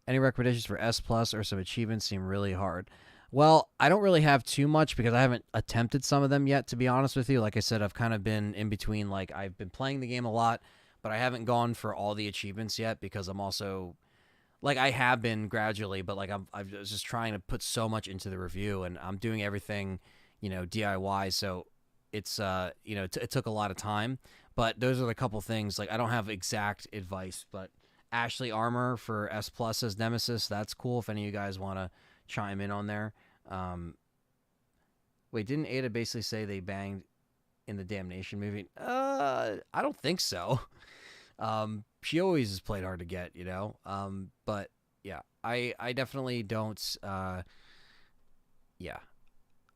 Speaker 1: Any recommendations for S Plus or some achievements seem really hard? Well, I don't really have too much because I haven't attempted some of them yet, to be honest with you. Like I said, I've kind of been in between. Like, I've been playing the game a lot, but I haven't gone for all the achievements yet because I'm also, like, I have been gradually, but like I'm just trying to put so much into the review, and I'm doing everything, you know, DIY. So it's you know, it took a lot of time. But those are the couple things. Like, I don't have exact advice, but Ashley Armor for S Plus as Nemesis, that's cool. If any of you guys want to chime in on there. Wait, didn't Ada basically say they banged in the Damnation movie? I don't think so. She always has played hard to get, you know. But yeah, I definitely don't. Yeah,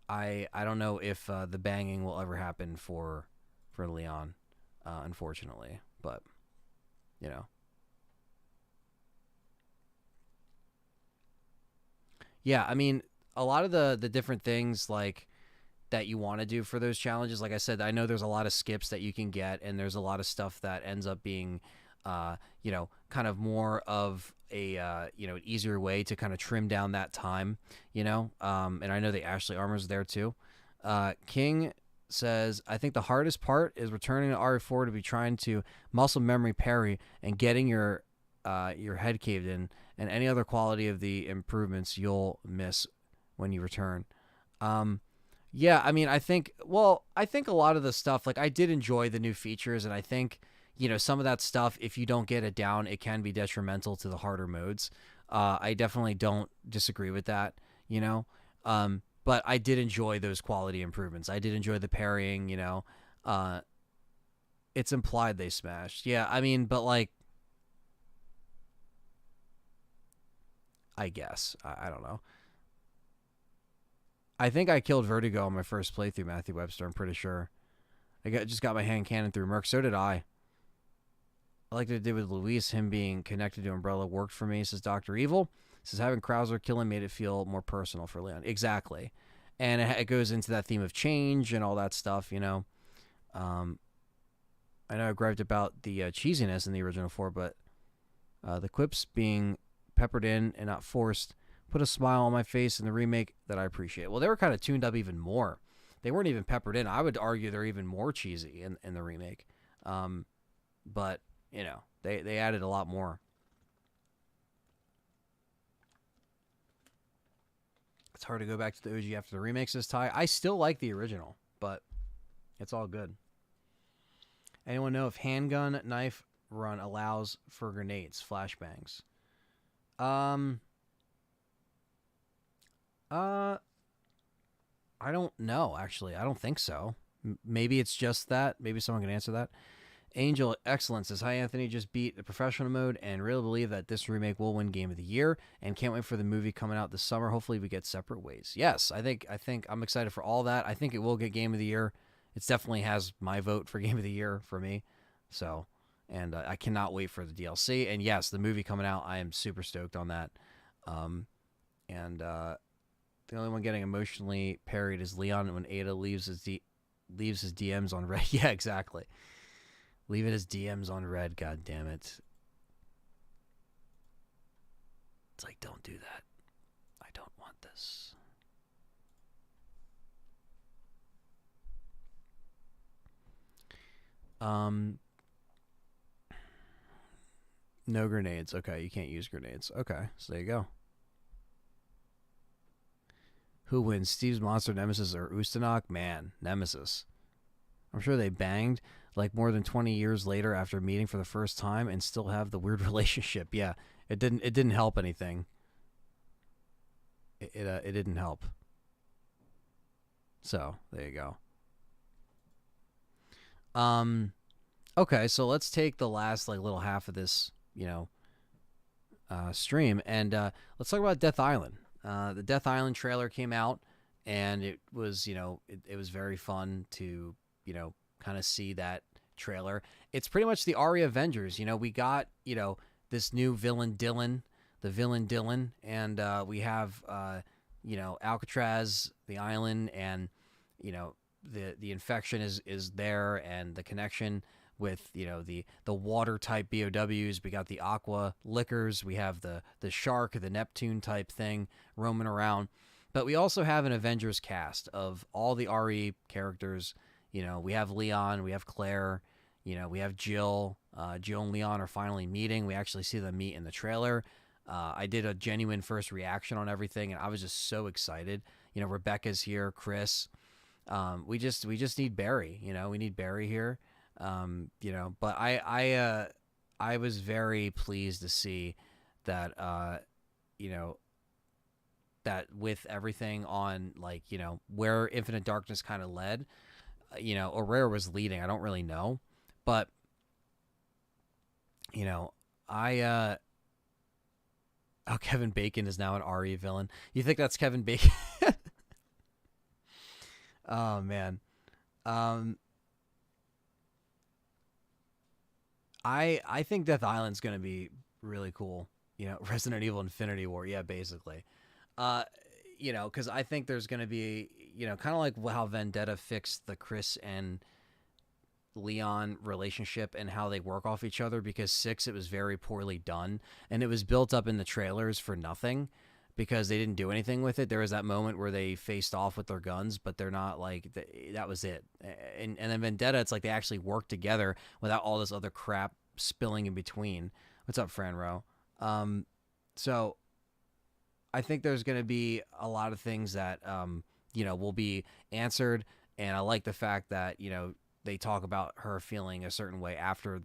Speaker 1: I don't know if the banging will ever happen for Leon, unfortunately. But you know. Yeah, I mean, a lot of the different things like that you want to do for those challenges. Like I said, I know there's a lot of skips that you can get, and there's a lot of stuff that ends up being, you know, kind of more of a you know, an easier way to kind of trim down that time, you know. And I know the Ashley Armor's there too. King says, I think the hardest part is returning to RE4 to be trying to muscle memory parry and getting your head caved in, and any other quality of the improvements you'll miss when you return. Yeah, I mean, I think a lot of the stuff, like, I did enjoy the new features, and I think, some of that stuff, if you don't get it down, it can be detrimental to the harder modes. I definitely don't disagree with that, you know. But I did enjoy those quality improvements. I did enjoy the parrying, Uh, it's implied they smashed. Yeah, I mean, but like, I guess. I don't know. I think I killed Vertigo on my first playthrough, Matthew Webster. I'm pretty sure. Just got my hand cannon through Merc. So did I. I like what it did with Luis. Him being connected to Umbrella worked for me, says Dr. Evil. Says having Krauser kill him made it feel more personal for Leon. Exactly. And it goes into that theme of change and all that stuff, Um, I know I griped about the cheesiness in the original 4, but the quips being peppered in and not forced put a smile on my face in the remake that I appreciate. Well, they were kind of tuned up even more. They weren't even peppered in. I would argue they're even more cheesy in the remake. But, they added a lot more. It's hard to go back to the OG after the remake, says Ty. I still like the original, but it's all good. Anyone know if handgun knife run allows for grenades, flashbangs? I don't know, actually. I don't think so. Maybe it's just that. Maybe someone can answer that. Angel Excellence says, hi, Anthony. Just beat the professional mode and really believe that this remake will win Game of the Year and can't wait for the movie coming out this summer. Hopefully we get separate ways. Yes, I think I'm excited for all that. I think it will get Game of the Year. It definitely has my vote for Game of the Year for me. So, and I cannot wait for the DLC. And yes, the movie coming out, I am super stoked on that. And the only one getting emotionally parried is Leon when Ada leaves his DMs on red. Yeah, exactly. Leaving his DMs on red, god damn it. It's like, don't do that. I don't want this. No grenades. Okay, you can't use grenades. Okay, so there you go. Who wins, Steve's monster Nemesis or Ustanok? Man, Nemesis. I'm sure they banged like more than 20 years later after meeting for the first time and still have the weird relationship. Yeah, it didn't help anything. It didn't help. So there you go. Okay, so let's take the last like little half of this, stream, and let's talk about Death Island. The Death Island trailer came out, and it was, it was very fun to, kind of see that trailer. It's pretty much the Ari Avengers. We got, this new villain Dylan, and we have, Alcatraz, the island, and, the infection is there, and the connection with the water type BOWs. We got the aqua liquors. We have the shark, the Neptune type thing roaming around. But we also have an Avengers cast of all the RE characters. We have Leon, we have Claire, we have Jill. Jill and Leon are finally meeting. We actually see them meet in the trailer. I did a genuine first reaction on everything, and I was just so excited. Rebecca's here, Chris. We just need Barry. We need Barry here. But I was very pleased to see that that with everything on, like, where Infinite Darkness kind of led, or where it was leading, I don't really know, but I oh, Kevin Bacon is now an RE villain. You think that's Kevin Bacon? Oh man. I think Death Island's gonna be really cool. Resident Evil Infinity War. Yeah, basically. Because I think there's gonna be, kind of like how Vendetta fixed the Chris and Leon relationship and how they work off each other, because 6, it was very poorly done, and it was built up in the trailers for nothing because they didn't do anything with it. There was that moment where they faced off with their guns, but they're not like that was it. And then Vendetta, it's like they actually worked together without all this other crap spilling in between. What's up, Franro? So I think there's going to be a lot of things that will be answered, and I like the fact that they talk about her feeling a certain way after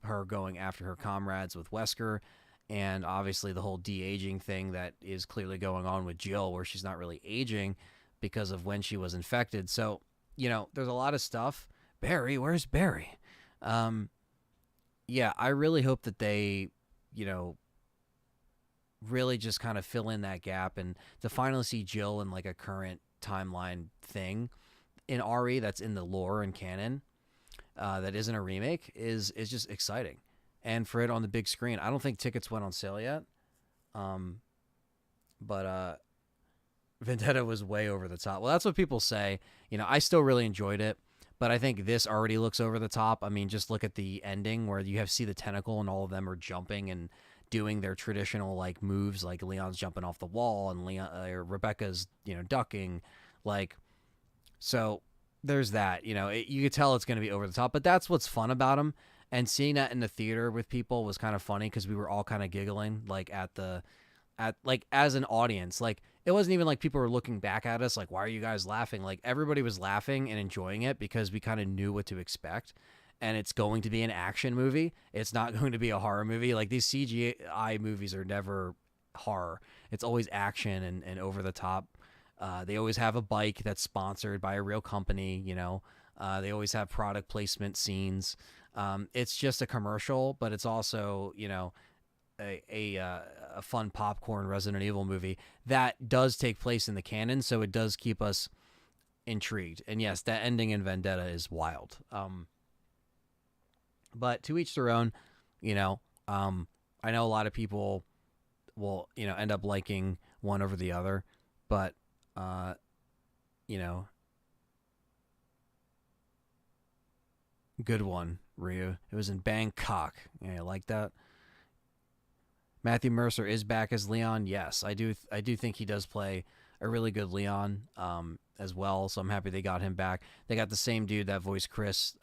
Speaker 1: her going after her comrades with Wesker, and obviously the whole de-aging thing that is clearly going on with Jill, where she's not really aging because of when she was infected. So, there's a lot of stuff. Barry, where's Barry? Yeah, I really hope that they, really just kind of fill in that gap, and to finally see Jill in like a current timeline thing in RE that's in the lore and canon, that isn't a remake is just exciting. And for it on the big screen, I don't think tickets went on sale yet. But Vendetta was way over the top. Well, that's what people say. I still really enjoyed it, but I think this already looks over the top. I mean, just look at the ending where you see the tentacle and all of them are jumping and doing their traditional like moves, like Leon's jumping off the wall and Rebecca's ducking, like. So there's that. You could tell it's going to be over the top, but that's what's fun about them. And seeing that in the theater with people was kind of funny because we were all kind of giggling, like as an audience. Like it wasn't even like people were looking back at us like, why are you guys laughing? Like everybody was laughing and enjoying it because we kind of knew what to expect. And it's going to be an action movie. It's not going to be a horror movie. Like these CGI movies are never horror. It's always action and over the top. They always have a bike that's sponsored by a real company. They always have product placement scenes. It's just a commercial, but it's also a fun popcorn Resident Evil movie that does take place in the canon, so it does keep us intrigued. And yes, that ending in Vendetta is wild. But to each their own. I know a lot of people will end up liking one over the other, but good one, Ryu. It was in Bangkok. Yeah, you like that? Matthew Mercer is back as Leon. Yes, I do think he does play a really good Leon as well, so I'm happy they got him back. They got the same dude that voiced Chris,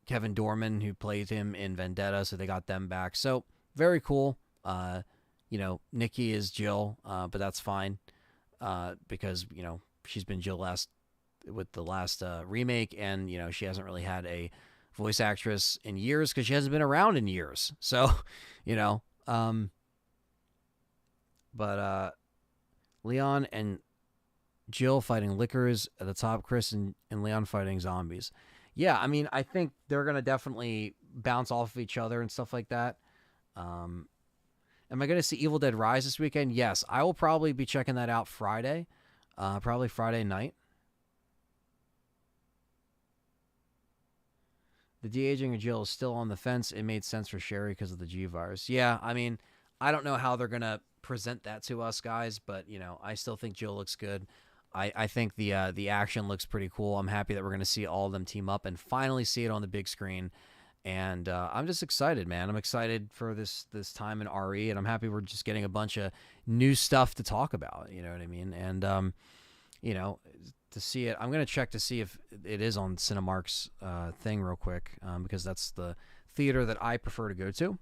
Speaker 1: Kevin Dorman, who played him in Vendetta, so they got them back. So very cool. Nikki is Jill, but that's fine because she's been Jill with the last remake, and she hasn't really had a voice actress in years because she hasn't been around in years. So but Leon and Jill fighting lickers at the top, Chris and Leon fighting zombies. Yeah, I mean, I think they're going to definitely bounce off of each other and stuff like that. Am I going to see Evil Dead Rise this weekend? Yes, I will probably be checking that out Friday. Probably Friday night. The de-aging of Jill is still on the fence. It made sense for Sherry because of the G virus. Yeah, I mean, I don't know how they're going to present that to us guys, but, I still think Jill looks good. I think the action looks pretty cool. I'm happy that we're going to see all of them team up and finally see it on the big screen. And I'm just excited, man. I'm excited for this time in RE, and I'm happy we're just getting a bunch of new stuff to talk about. You know what I mean? And, to see it, I'm going to check to see if it is on Cinemark's thing real quick because that's the theater that I prefer to go to.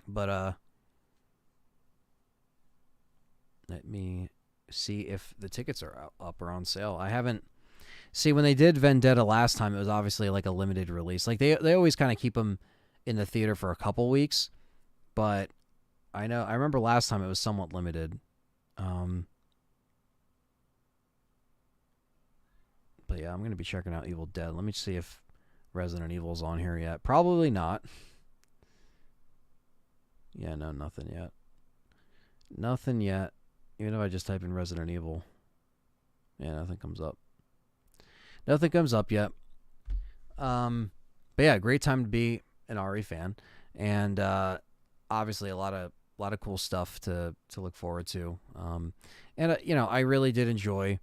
Speaker 1: But let me see if the tickets are up or on sale. I haven't. See, when they did Vendetta last time, it was obviously like a limited release. Like they always kind of keep them in the theater for a couple weeks, but I remember last time it was somewhat limited. But yeah, I'm going to be checking out Evil Dead. Let me see if Resident Evil's on here yet. Probably not. Yeah, no, nothing yet. Nothing yet. Even if I just type in Resident Evil. Yeah, nothing comes up. Nothing comes up yet. But yeah, great time to be an RE fan. And obviously a lot of cool stuff to look forward to. And I really did enjoy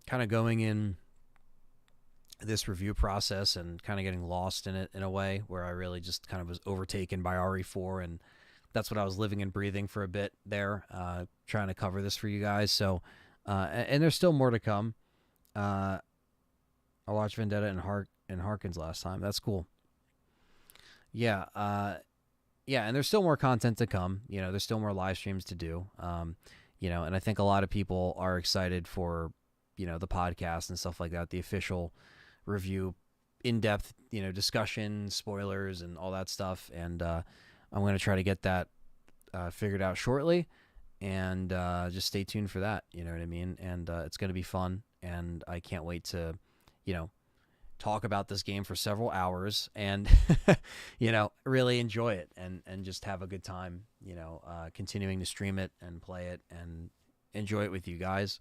Speaker 1: kind of going in this review process and kind of getting lost in it in a way where I really just kind of was overtaken by RE4, and that's what I was living and breathing for a bit there, trying to cover this for you guys. So, and there's still more to come. I watched Vendetta and Harkins last time. That's cool. Yeah. Yeah. And there's still more content to come. There's still more live streams to do. And I think a lot of people are excited for, the podcast and stuff like that, the official review in-depth, discussion, spoilers, and all that stuff. And I'm going to try to get that figured out shortly. And just stay tuned for that. You know what I mean? And it's going to be fun. And I can't wait to, talk about this game for several hours and, really enjoy it and just have a good time, continuing to stream it and play it and enjoy it with you guys.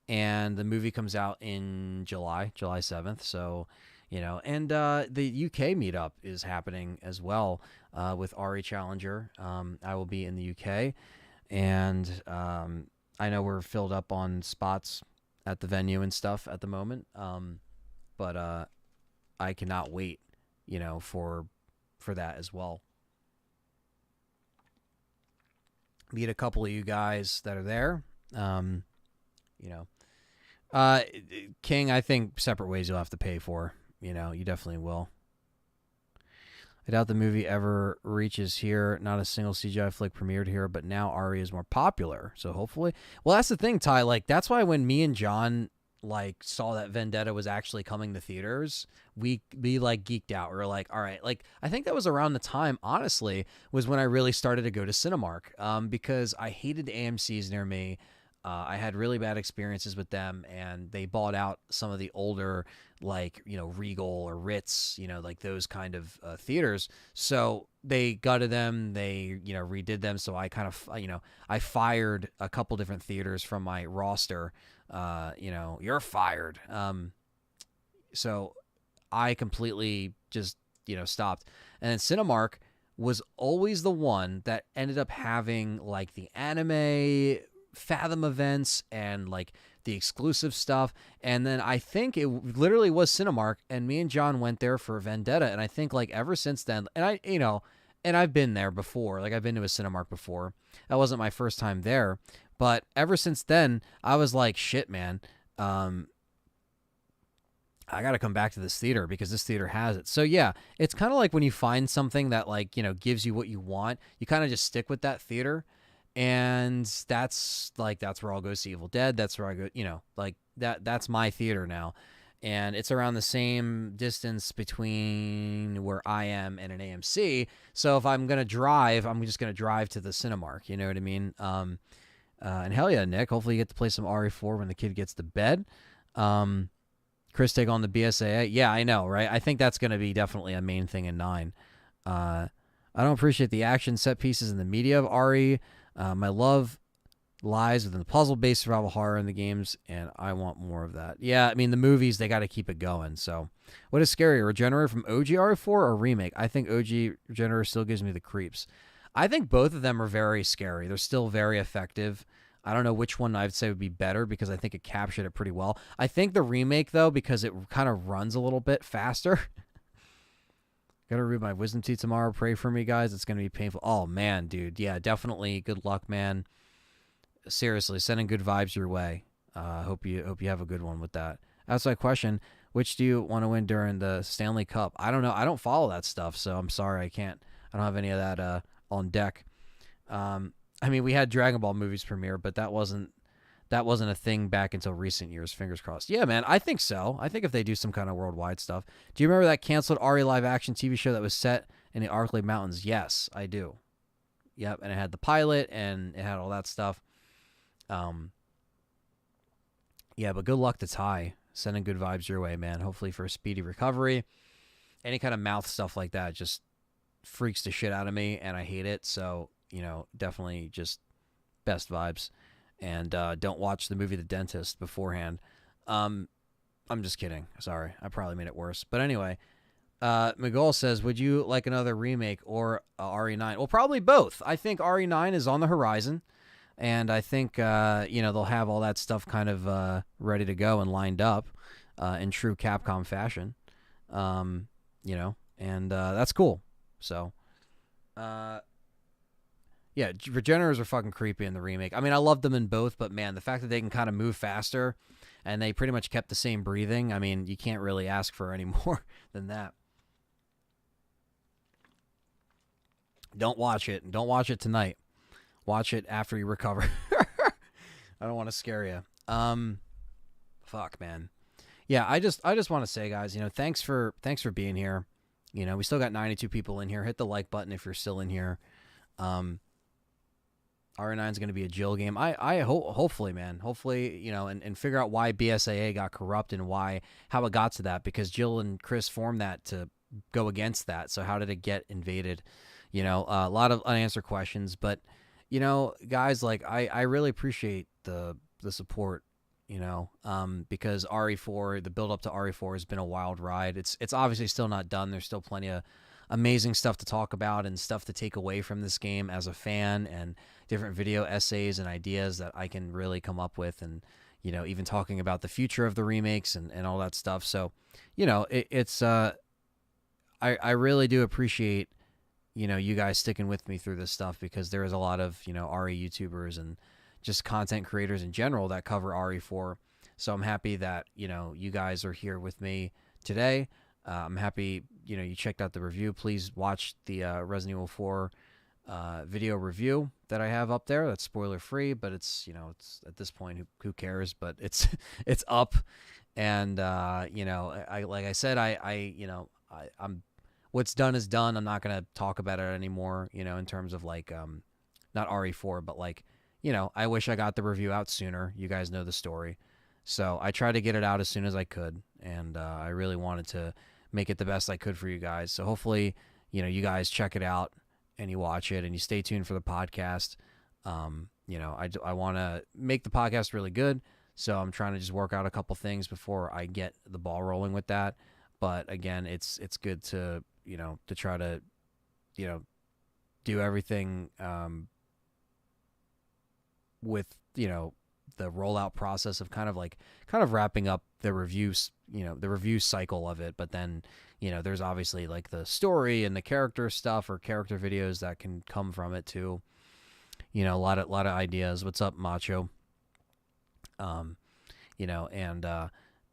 Speaker 1: And the movie comes out in July 7th. So, and the UK meetup is happening as well with RE Challenger. I will be in the UK, and I know we're filled up on spots at the venue and stuff at the moment. But I cannot wait, for that as well. Meet a couple of you guys that are there. King, I think separate ways you'll have to pay for. You definitely will. I doubt the movie ever reaches here. Not a single CGI flick premiered here, but now RE is more popular. So hopefully. Well, that's the thing, Ty. Like, that's why when me and John saw that Vendetta was actually coming to theaters, we geeked out. We were like, all right. Like, I think that was around the time, honestly, was when I really started to go to Cinemark, because I hated the AMCs near me. I had really bad experiences with them, and they bought out some of the older, Regal or Ritz, those kind of theaters. So they gutted them, they, redid them. So I kind of, I fired a couple different theaters from my roster. You're fired. So I completely just, stopped. And then Cinemark was always the one that ended up having the anime Fathom events and the exclusive stuff. And then I think it literally was Cinemark, and me and John went there for Vendetta. And I think ever since then, and and I've been there before, I've been to a Cinemark before. That wasn't my first time there, but ever since then I was like, shit, man, I got to come back to this theater because this theater has it. So yeah, it's kind of like when you find something that gives you what you want, you kind of just stick with that theater. And that's where I'll go see Evil Dead. That's where I go, that's my theater now. And it's around the same distance between where I am and an AMC. So if I'm going to drive, I'm just going to drive to the Cinemark. You know what I mean? And hell yeah, Nick, hopefully you get to play some RE4 when the kid gets to bed. Chris, take on the BSAA. Yeah, I know, right? I think that's going to be definitely a main thing in 9. I don't appreciate the action set pieces in the media of RE. My love lies within the puzzle-based survival horror in the games, and I want more of that. Yeah, I mean, the movies, they got to keep it going. So what is scarier, Regenerator from OG RE4 or Remake? I think OG Regenerator still gives me the creeps. I think both of them are very scary. They're still very effective. I don't know which one I'd say would be better because I think it captured it pretty well. I think the Remake, though, because it kind of runs a little bit faster. Gotta read my wisdom teeth tomorrow. Pray for me, guys. It's gonna be painful. Oh man, dude. Yeah, definitely. Good luck, man. Seriously, sending good vibes your way. Hope you have a good one with that. Outside question: which do you want to win during the Stanley Cup? I don't know. I don't follow that stuff, so I'm sorry. I can't. I don't have any of that on deck. I mean, we had Dragon Ball movies premiere, but that wasn't a thing back until recent years. Fingers crossed. Yeah, man, I think so. I think if they do some kind of worldwide stuff. Do you remember that canceled RE live action TV show that was set in the Arklay Mountains? Yes, I do. Yep, and it had the pilot and it had all that stuff. Yeah, but good luck to Ty. Sending good vibes your way, man. Hopefully for a speedy recovery. Any kind of mouth stuff like that just freaks the shit out of me, and I hate it. So, definitely just best vibes. And don't watch the movie The Dentist beforehand. I'm just kidding. Sorry. I probably made it worse. But anyway, Miguel says, would you like another remake or RE9? Well, probably both. I think RE9 is on the horizon. And I think, they'll have all that stuff kind of ready to go and lined up in true Capcom fashion. And that's cool. So, yeah, Regenerators are fucking creepy in the remake. I mean, I love them in both, but man, the fact that they can kind of move faster and they pretty much kept the same breathing, I mean, you can't really ask for any more than that. Don't watch it. Don't watch it tonight. Watch it after you recover. I don't want to scare you. Fuck, man. Yeah, I just want to say, guys, thanks for being here. We still got 92 people in here. Hit the like button if you're still in here. Um, RE9 is going to be a Jill game. Hopefully, man. Hopefully, and figure out why BSAA got corrupt and how it got to that, because Jill and Chris formed that to go against that. So how did it get invaded? A lot of unanswered questions, but guys, like I really appreciate the support. Because RE4, the build up to RE4 has been a wild ride. It's obviously still not done. There's still plenty of amazing stuff to talk about and stuff to take away from this game as a fan, and different video essays and ideas that I can really come up with, and even talking about the future of the remakes and all that stuff. So it's I really do appreciate you guys sticking with me through this stuff, because there is a lot of RE YouTubers and just content creators in general that cover RE4. So I'm happy that you guys are here with me today. I'm happy you checked out the review. Please watch the Resident Evil 4 video review that I have up there. That's spoiler free, but it's it's at this point, who cares? But it's it's up, and I like I said, I'm what's done is done. I'm not gonna talk about it anymore. In terms of like not RE4, but like I wish I got the review out sooner. You guys know the story, so I tried to get it out as soon as I could, and I really wanted to make it the best I could for you guys. So hopefully you guys check it out and you watch it and you stay tuned for the podcast. I want to make the podcast really good, so I'm trying to just work out a couple things before I get the ball rolling with that. But again, it's good to to try to do everything with the rollout process of kind of wrapping up the reviews, the review cycle of it. But then there's obviously like the story and the character stuff, or character videos that can come from it too. A lot of ideas. What's up, Macho?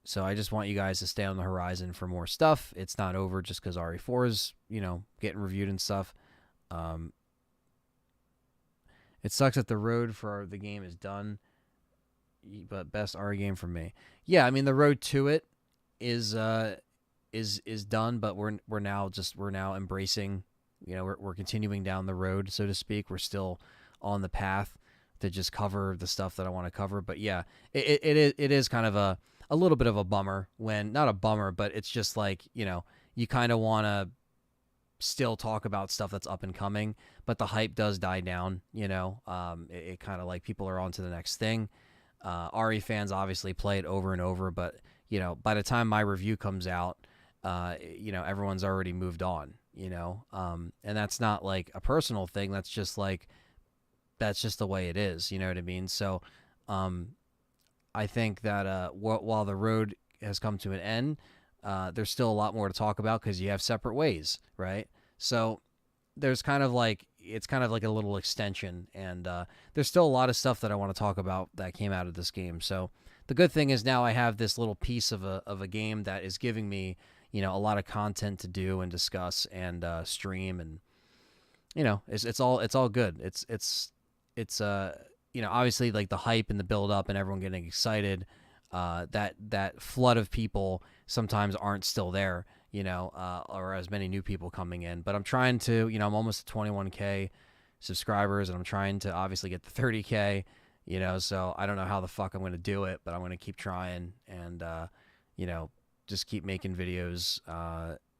Speaker 1: So I just want you guys to stay on the horizon for more stuff. It's not over just because RE4 is getting reviewed and stuff. It sucks that the road for the game is done, but best RE game for me. Yeah, I mean the road to it is done, but we're now embracing. We're continuing down the road, so to speak. We're still on the path to just cover the stuff that I want to cover. But yeah, it is kind of a little bit of a bummer, when not a bummer, but it's just like you kind of want to still talk about stuff that's up and coming, but the hype does die down. It kind of like people are on to the next thing. RE fans obviously play it over and over, but by the time my review comes out, everyone's already moved on. And that's not like a personal thing. That's just the way it is. You know what I mean? So, I think that while the road has come to an end, there's still a lot more to talk about, because you have separate ways, right? So there's it's kind of like a little extension, and there's still a lot of stuff that I want to talk about that came out of this game. So the good thing is now I have this little piece of a game that is giving me a lot of content to do and discuss and stream, and it's all good. It's obviously like the hype and the build up and everyone getting excited, that flood of people sometimes aren't still there, or as many new people coming in. But I'm trying to, I'm almost at 21K subscribers, and I'm trying to obviously get the 30K, so I don't know how the fuck I'm going to do it, but I'm going to keep trying, and, just keep making videos,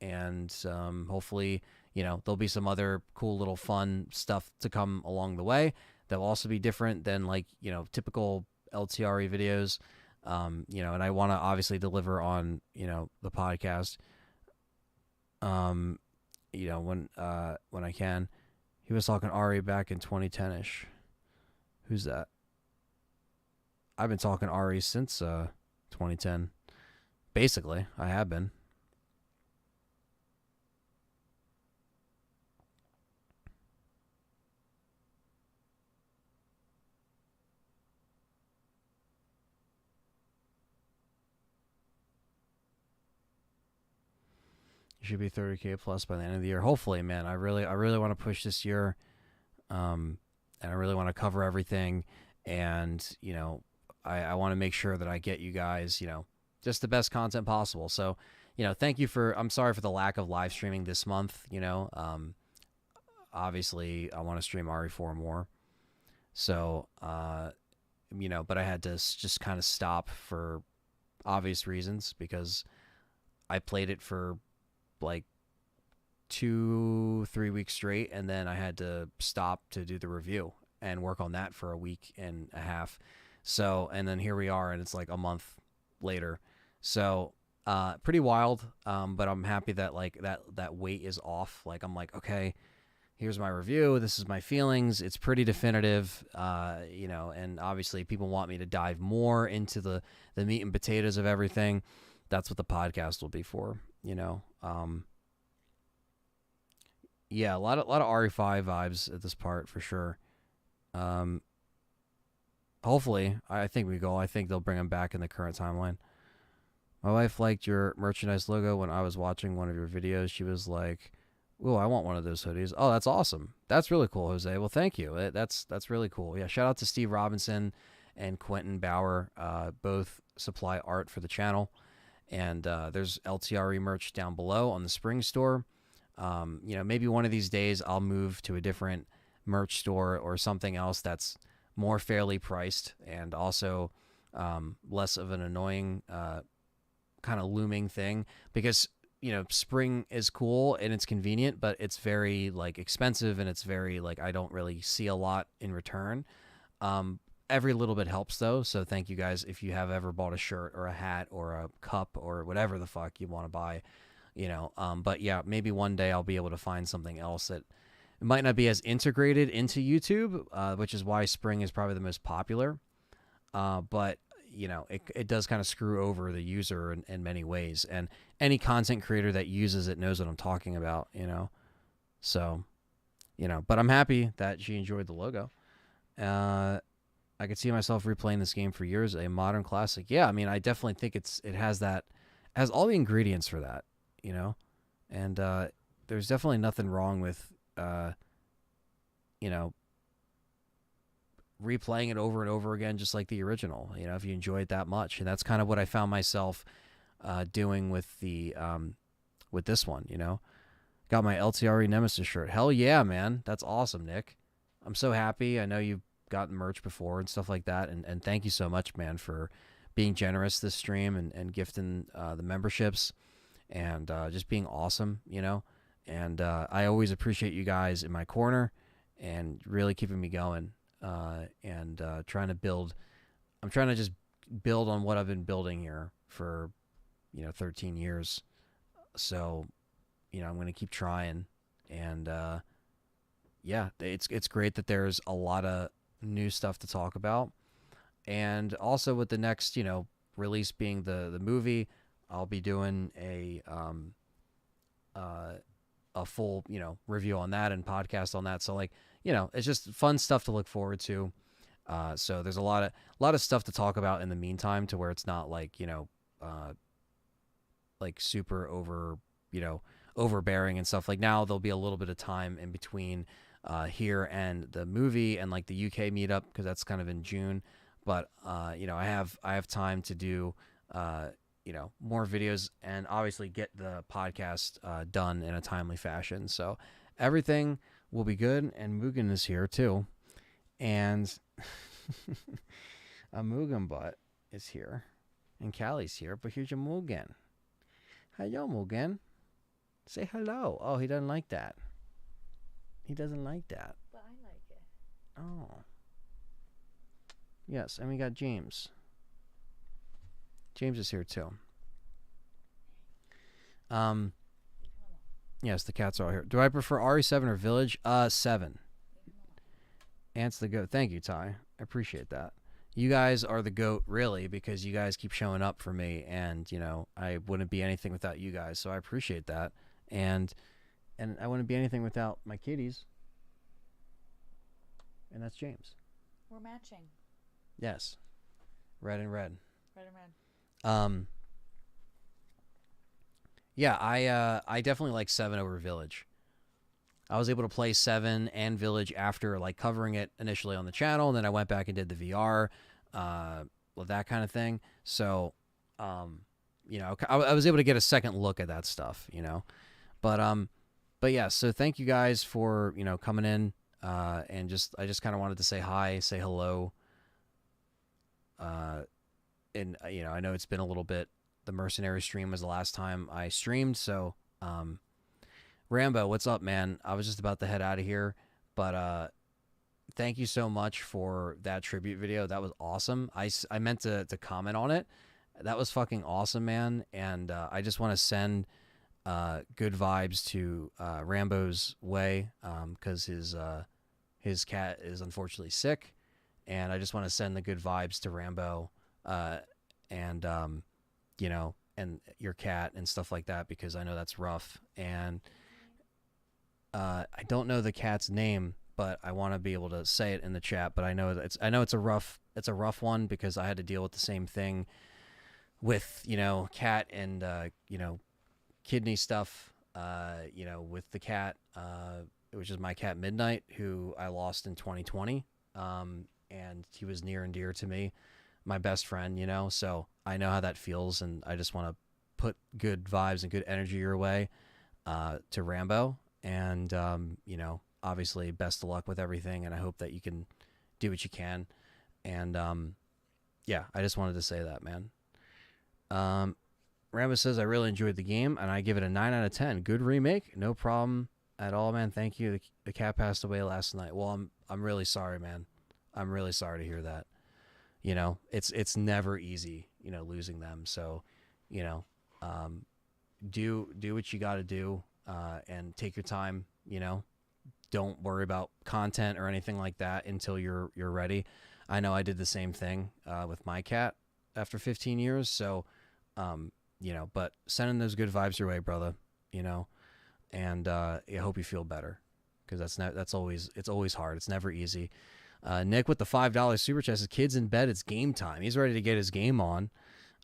Speaker 1: and hopefully, there'll be some other cool little fun stuff to come along the way. They'll also be different than typical LTRE videos, and I want to obviously deliver on, the podcast, when I can. He was talking RE back in 2010-ish. Who's that? I've been talking RE since 2010. Basically, I have been. Should be 30K plus by the end of the year. Hopefully, man. I really want to push this year, and I really want to cover everything. And I want to make sure that I get you guys, just the best content possible. So, thank you for. I'm sorry for the lack of live streaming this month. Obviously, I want to stream RE4 more. So, but I had to just kind of stop for obvious reasons because I played it for like 2-3 weeks straight, and then I had to stop to do the review and work on that for a week and a half. So, and then here we are, and it's like a month later. So, pretty wild. But I'm happy that like that weight is off. Like I'm like, okay, here's my review. This is my feelings. It's pretty definitive, and obviously people want me to dive more into the meat and potatoes of everything. That's what the podcast will be for, yeah, a lot of RE5 vibes at this part for sure. Hopefully, I think they'll bring them back in the current timeline. My wife liked your merchandise logo when I was watching one of your videos. She was like, "Ooh, I want one of those hoodies." Oh, that's awesome. That's really cool, Jose. Well, thank you. That's really cool. Yeah, shout out to Steve Robinson and Quentin Bauer. Both supply art for the channel. And there's LTRE merch down below on the Spring store. Maybe one of these days I'll move to a different merch store or something else that's more fairly priced and also less of an annoying kind of looming thing, because Spring is cool and it's convenient, but it's very like expensive, and it's very like I don't really see a lot in return. Every little bit helps though, so thank you guys if you have ever bought a shirt or a hat or a cup or whatever the fuck you want to buy. But yeah, maybe one day I'll be able to find something else that it might not be as integrated into YouTube, which is why Spring is probably the most popular. But it does kind of screw over the user in many ways, and any content creator that uses it knows what I'm talking about. So, but I'm happy that she enjoyed the logo. I could see myself replaying this game for years. A modern classic. Yeah, I mean, I definitely think it has all the ingredients for that. And there's definitely nothing wrong with replaying it over and over again, just like the original. If you enjoy it that much, and that's kind of what I found myself doing with this one. Got my LTRE Nemesis shirt. Hell yeah, man, that's awesome, Nick. I'm so happy. I know you've gotten merch before and stuff like that, and thank you so much, man, for being generous this stream and gifting the memberships and just being awesome. And I always appreciate you guys in my corner and really keeping me going. And trying to build. I'm trying to just build on what I've been building here for 13 years. So I'm going to keep trying. And yeah, it's great that there's a lot of new stuff to talk about. And also with the next release being the movie, I'll be doing a full review on that and podcast on that. So like it's just fun stuff to look forward to. So there's a lot of stuff to talk about in the meantime, to where it's not like like super overbearing and stuff. Like now there'll be a little bit of time in between here and the movie and like the UK meetup, because that's kind of in June. But I have time to do more videos and obviously get the podcast done in a timely fashion. So everything will be good. And Mugen is here too, and a Mugen butt is here, and Callie's here. But here's your Mugen. Hello, Mugen. Say hello. Oh, he doesn't like that. He doesn't like that.
Speaker 2: But I like it.
Speaker 1: Oh. Yes, and we got James. James is here too. Yes, the cats are all here. Do I prefer RE7 or Village? 7. Ant's the goat. Thank you, Ty. I appreciate that. You guys are the goat, really, because you guys keep showing up for me, and I wouldn't be anything without you guys. So I appreciate that, and I wouldn't be anything without my kitties, and that's James.
Speaker 2: We're matching.
Speaker 1: Yes, red and red.
Speaker 2: Red and red.
Speaker 1: Yeah, I definitely like 7 over Village. I was able to play 7 and Village after like covering it initially on the channel, and then I went back and did the VR, that kind of thing. So, you know, I was able to get a second look at that stuff, you know. But yeah, so thank you guys for, you know, coming in, and I just kind of wanted to say hi, say hello. And you know, I know it's been a little bit. The Mercenary stream was the last time I streamed, so Rambo, what's up, man? I was just about to head out of here, but thank you so much for that tribute video. That was awesome. I meant to comment on it. That was fucking awesome, man. And I just want to send good vibes to Rambo's way, because his cat is unfortunately sick, and I just want to send the good vibes to Rambo, and you know, and your cat and stuff like that, because I know that's rough. And I don't know the cat's name, but I want to be able to say it in the chat. But I know that it's a rough one, because I had to deal with the same thing with, you know, cat and you know, kidney stuff, you know, with the cat, which is my cat Midnight, who I lost in 2020, and he was near and dear to me, my best friend, you know. So I know how that feels, and I just want to put good vibes and good energy your way, to Rambo. And you know, obviously, best of luck with everything, and I hope that you can do what you can. And yeah, I just wanted to say that, man. Rambo says, I really enjoyed the game, and I give it a 9 out of 10. Good remake, no problem at all, man. Thank you. The cat passed away last night. Well, I'm really sorry, man. I'm really sorry to hear that. You know, it's never easy, you know, losing them. So, you know, do what you got to do, and take your time. You know, don't worry about content or anything like that until you're ready. I know I did the same thing with my cat after 15 years. So, you know, but sending those good vibes your way, brother. You know, and I hope you feel better, because it's always hard. It's never easy. Nick with the $5 super chat says, kids in bed, it's game time. He's ready to get his game on.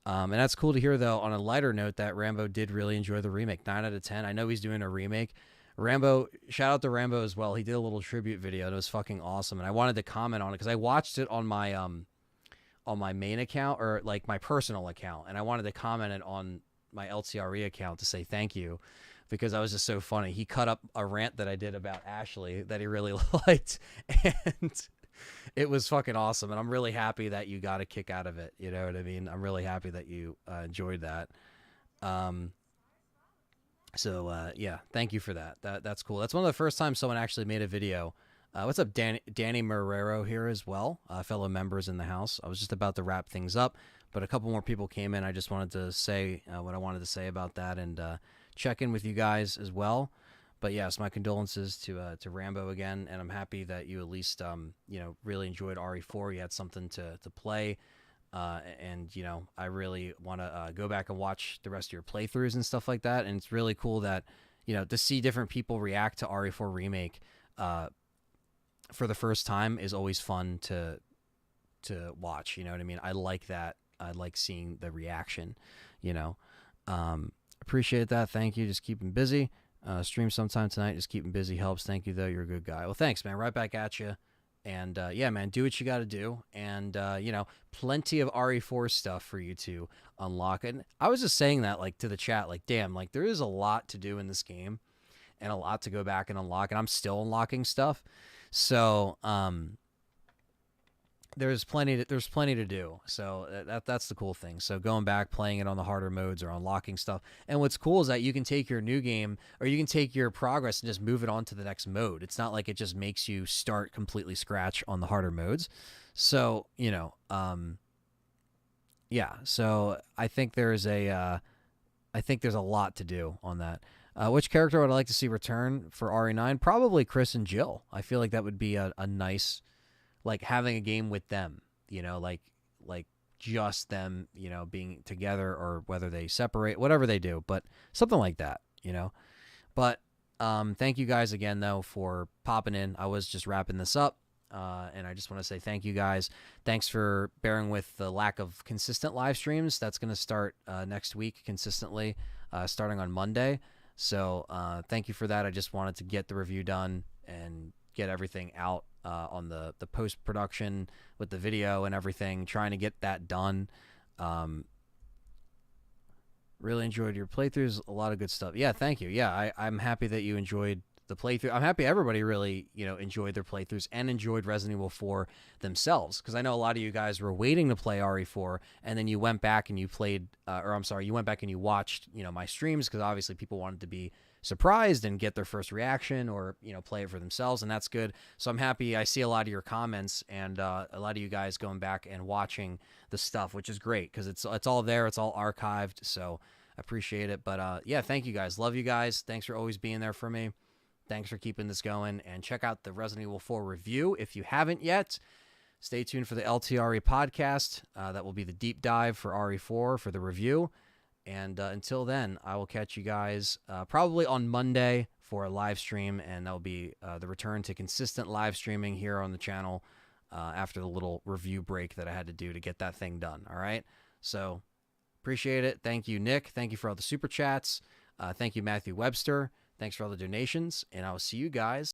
Speaker 1: And that's cool to hear, though, on a lighter note, that Rambo did really enjoy the remake. 9 out of 10. I know he's doing a remake. Rambo, shout out to Rambo as well. He did a little tribute video, and it was fucking awesome. And I wanted to comment on it because I watched it on my main account, or like my personal account, and I wanted to comment it on my LTRE account to say thank you, because I was just so funny. He cut up a rant that I did about Ashley that he really liked, and it was fucking awesome. And I'm really happy that you got a kick out of it. You know what I mean? I'm really happy that you enjoyed that. So yeah, thank you for that. That's cool. That's one of the first times someone actually made a video. What's up, Danny Marrero here as well, fellow members in the house. I was just about to wrap things up, but a couple more people came in. I just wanted to say what I wanted to say about that, and check in with you guys as well. But yes, my condolences to Rambo again, and I'm happy that you at least you know, really enjoyed RE4. You had something to play, and you know, I really want to go back and watch the rest of your playthroughs and stuff like that. And it's really cool that, you know, to see different people react to RE4 Remake for the first time is always fun to watch. You know what I mean? I like that. I like seeing the reaction. You know, appreciate that. Thank you. Just keep him busy. Stream sometime tonight. Just keep him busy helps. Thank you, though. You're a good guy. Well, thanks, man. Right back at you. And yeah, man, do what you got to do. And you know, plenty of RE4 stuff for you to unlock. And I was just saying that, like, to the chat, like, damn, like, there is a lot to do in this game, and a lot to go back and unlock. And I'm still unlocking stuff. So there's plenty to do. So that's the cool thing. So going back, playing it on the harder modes, or unlocking stuff. And what's cool is that you can take your new game, or you can take your progress and just move it on to the next mode. It's not like it just makes you start completely scratch on the harder modes. So, you know, yeah. So I think there's a lot to do on that. Which character would I like to see return for RE9? Probably Chris and Jill. I feel like that would be a nice, like, having a game with them, you know, like just them, you know, being together, or whether they separate, whatever they do, but something like that, you know. But thank you guys again, though, for popping in. I was just wrapping this up, and I just want to say thank you guys. Thanks for bearing with the lack of consistent live streams. That's going to start next week consistently, starting on Monday. So thank you for that. I just wanted to get the review done and get everything out on the post-production with the video and everything, trying to get that done. Really enjoyed your playthroughs. A lot of good stuff. Yeah, thank you. Yeah, I'm happy that you enjoyed the playthrough. I'm happy everybody really, enjoyed their playthroughs and enjoyed Resident Evil 4 themselves. Because I know a lot of you guys were waiting to play RE4, and then you went back and you played, or I'm sorry, you went back and you watched, my streams, because obviously people wanted to be surprised and get their first reaction, or play it for themselves, and that's good. So I'm happy. I see a lot of your comments and a lot of you guys going back and watching the stuff, which is great because it's all there, it's all archived. So I appreciate it. But yeah, thank you guys. Love you guys. Thanks for always being there for me. Thanks for keeping this going. And check out the Resident Evil 4 review if you haven't yet. Stay tuned for the LTRE podcast. That will be the deep dive for RE4 for the review. And until then, I will catch you guys probably on Monday for a live stream, and that will be the return to consistent live streaming here on the channel after the little review break that I had to do to get that thing done. All right? So appreciate it. Thank you, Nick. Thank you for all the super chats. Thank you, Matthew Webster. Thanks for all the donations, and I will see you guys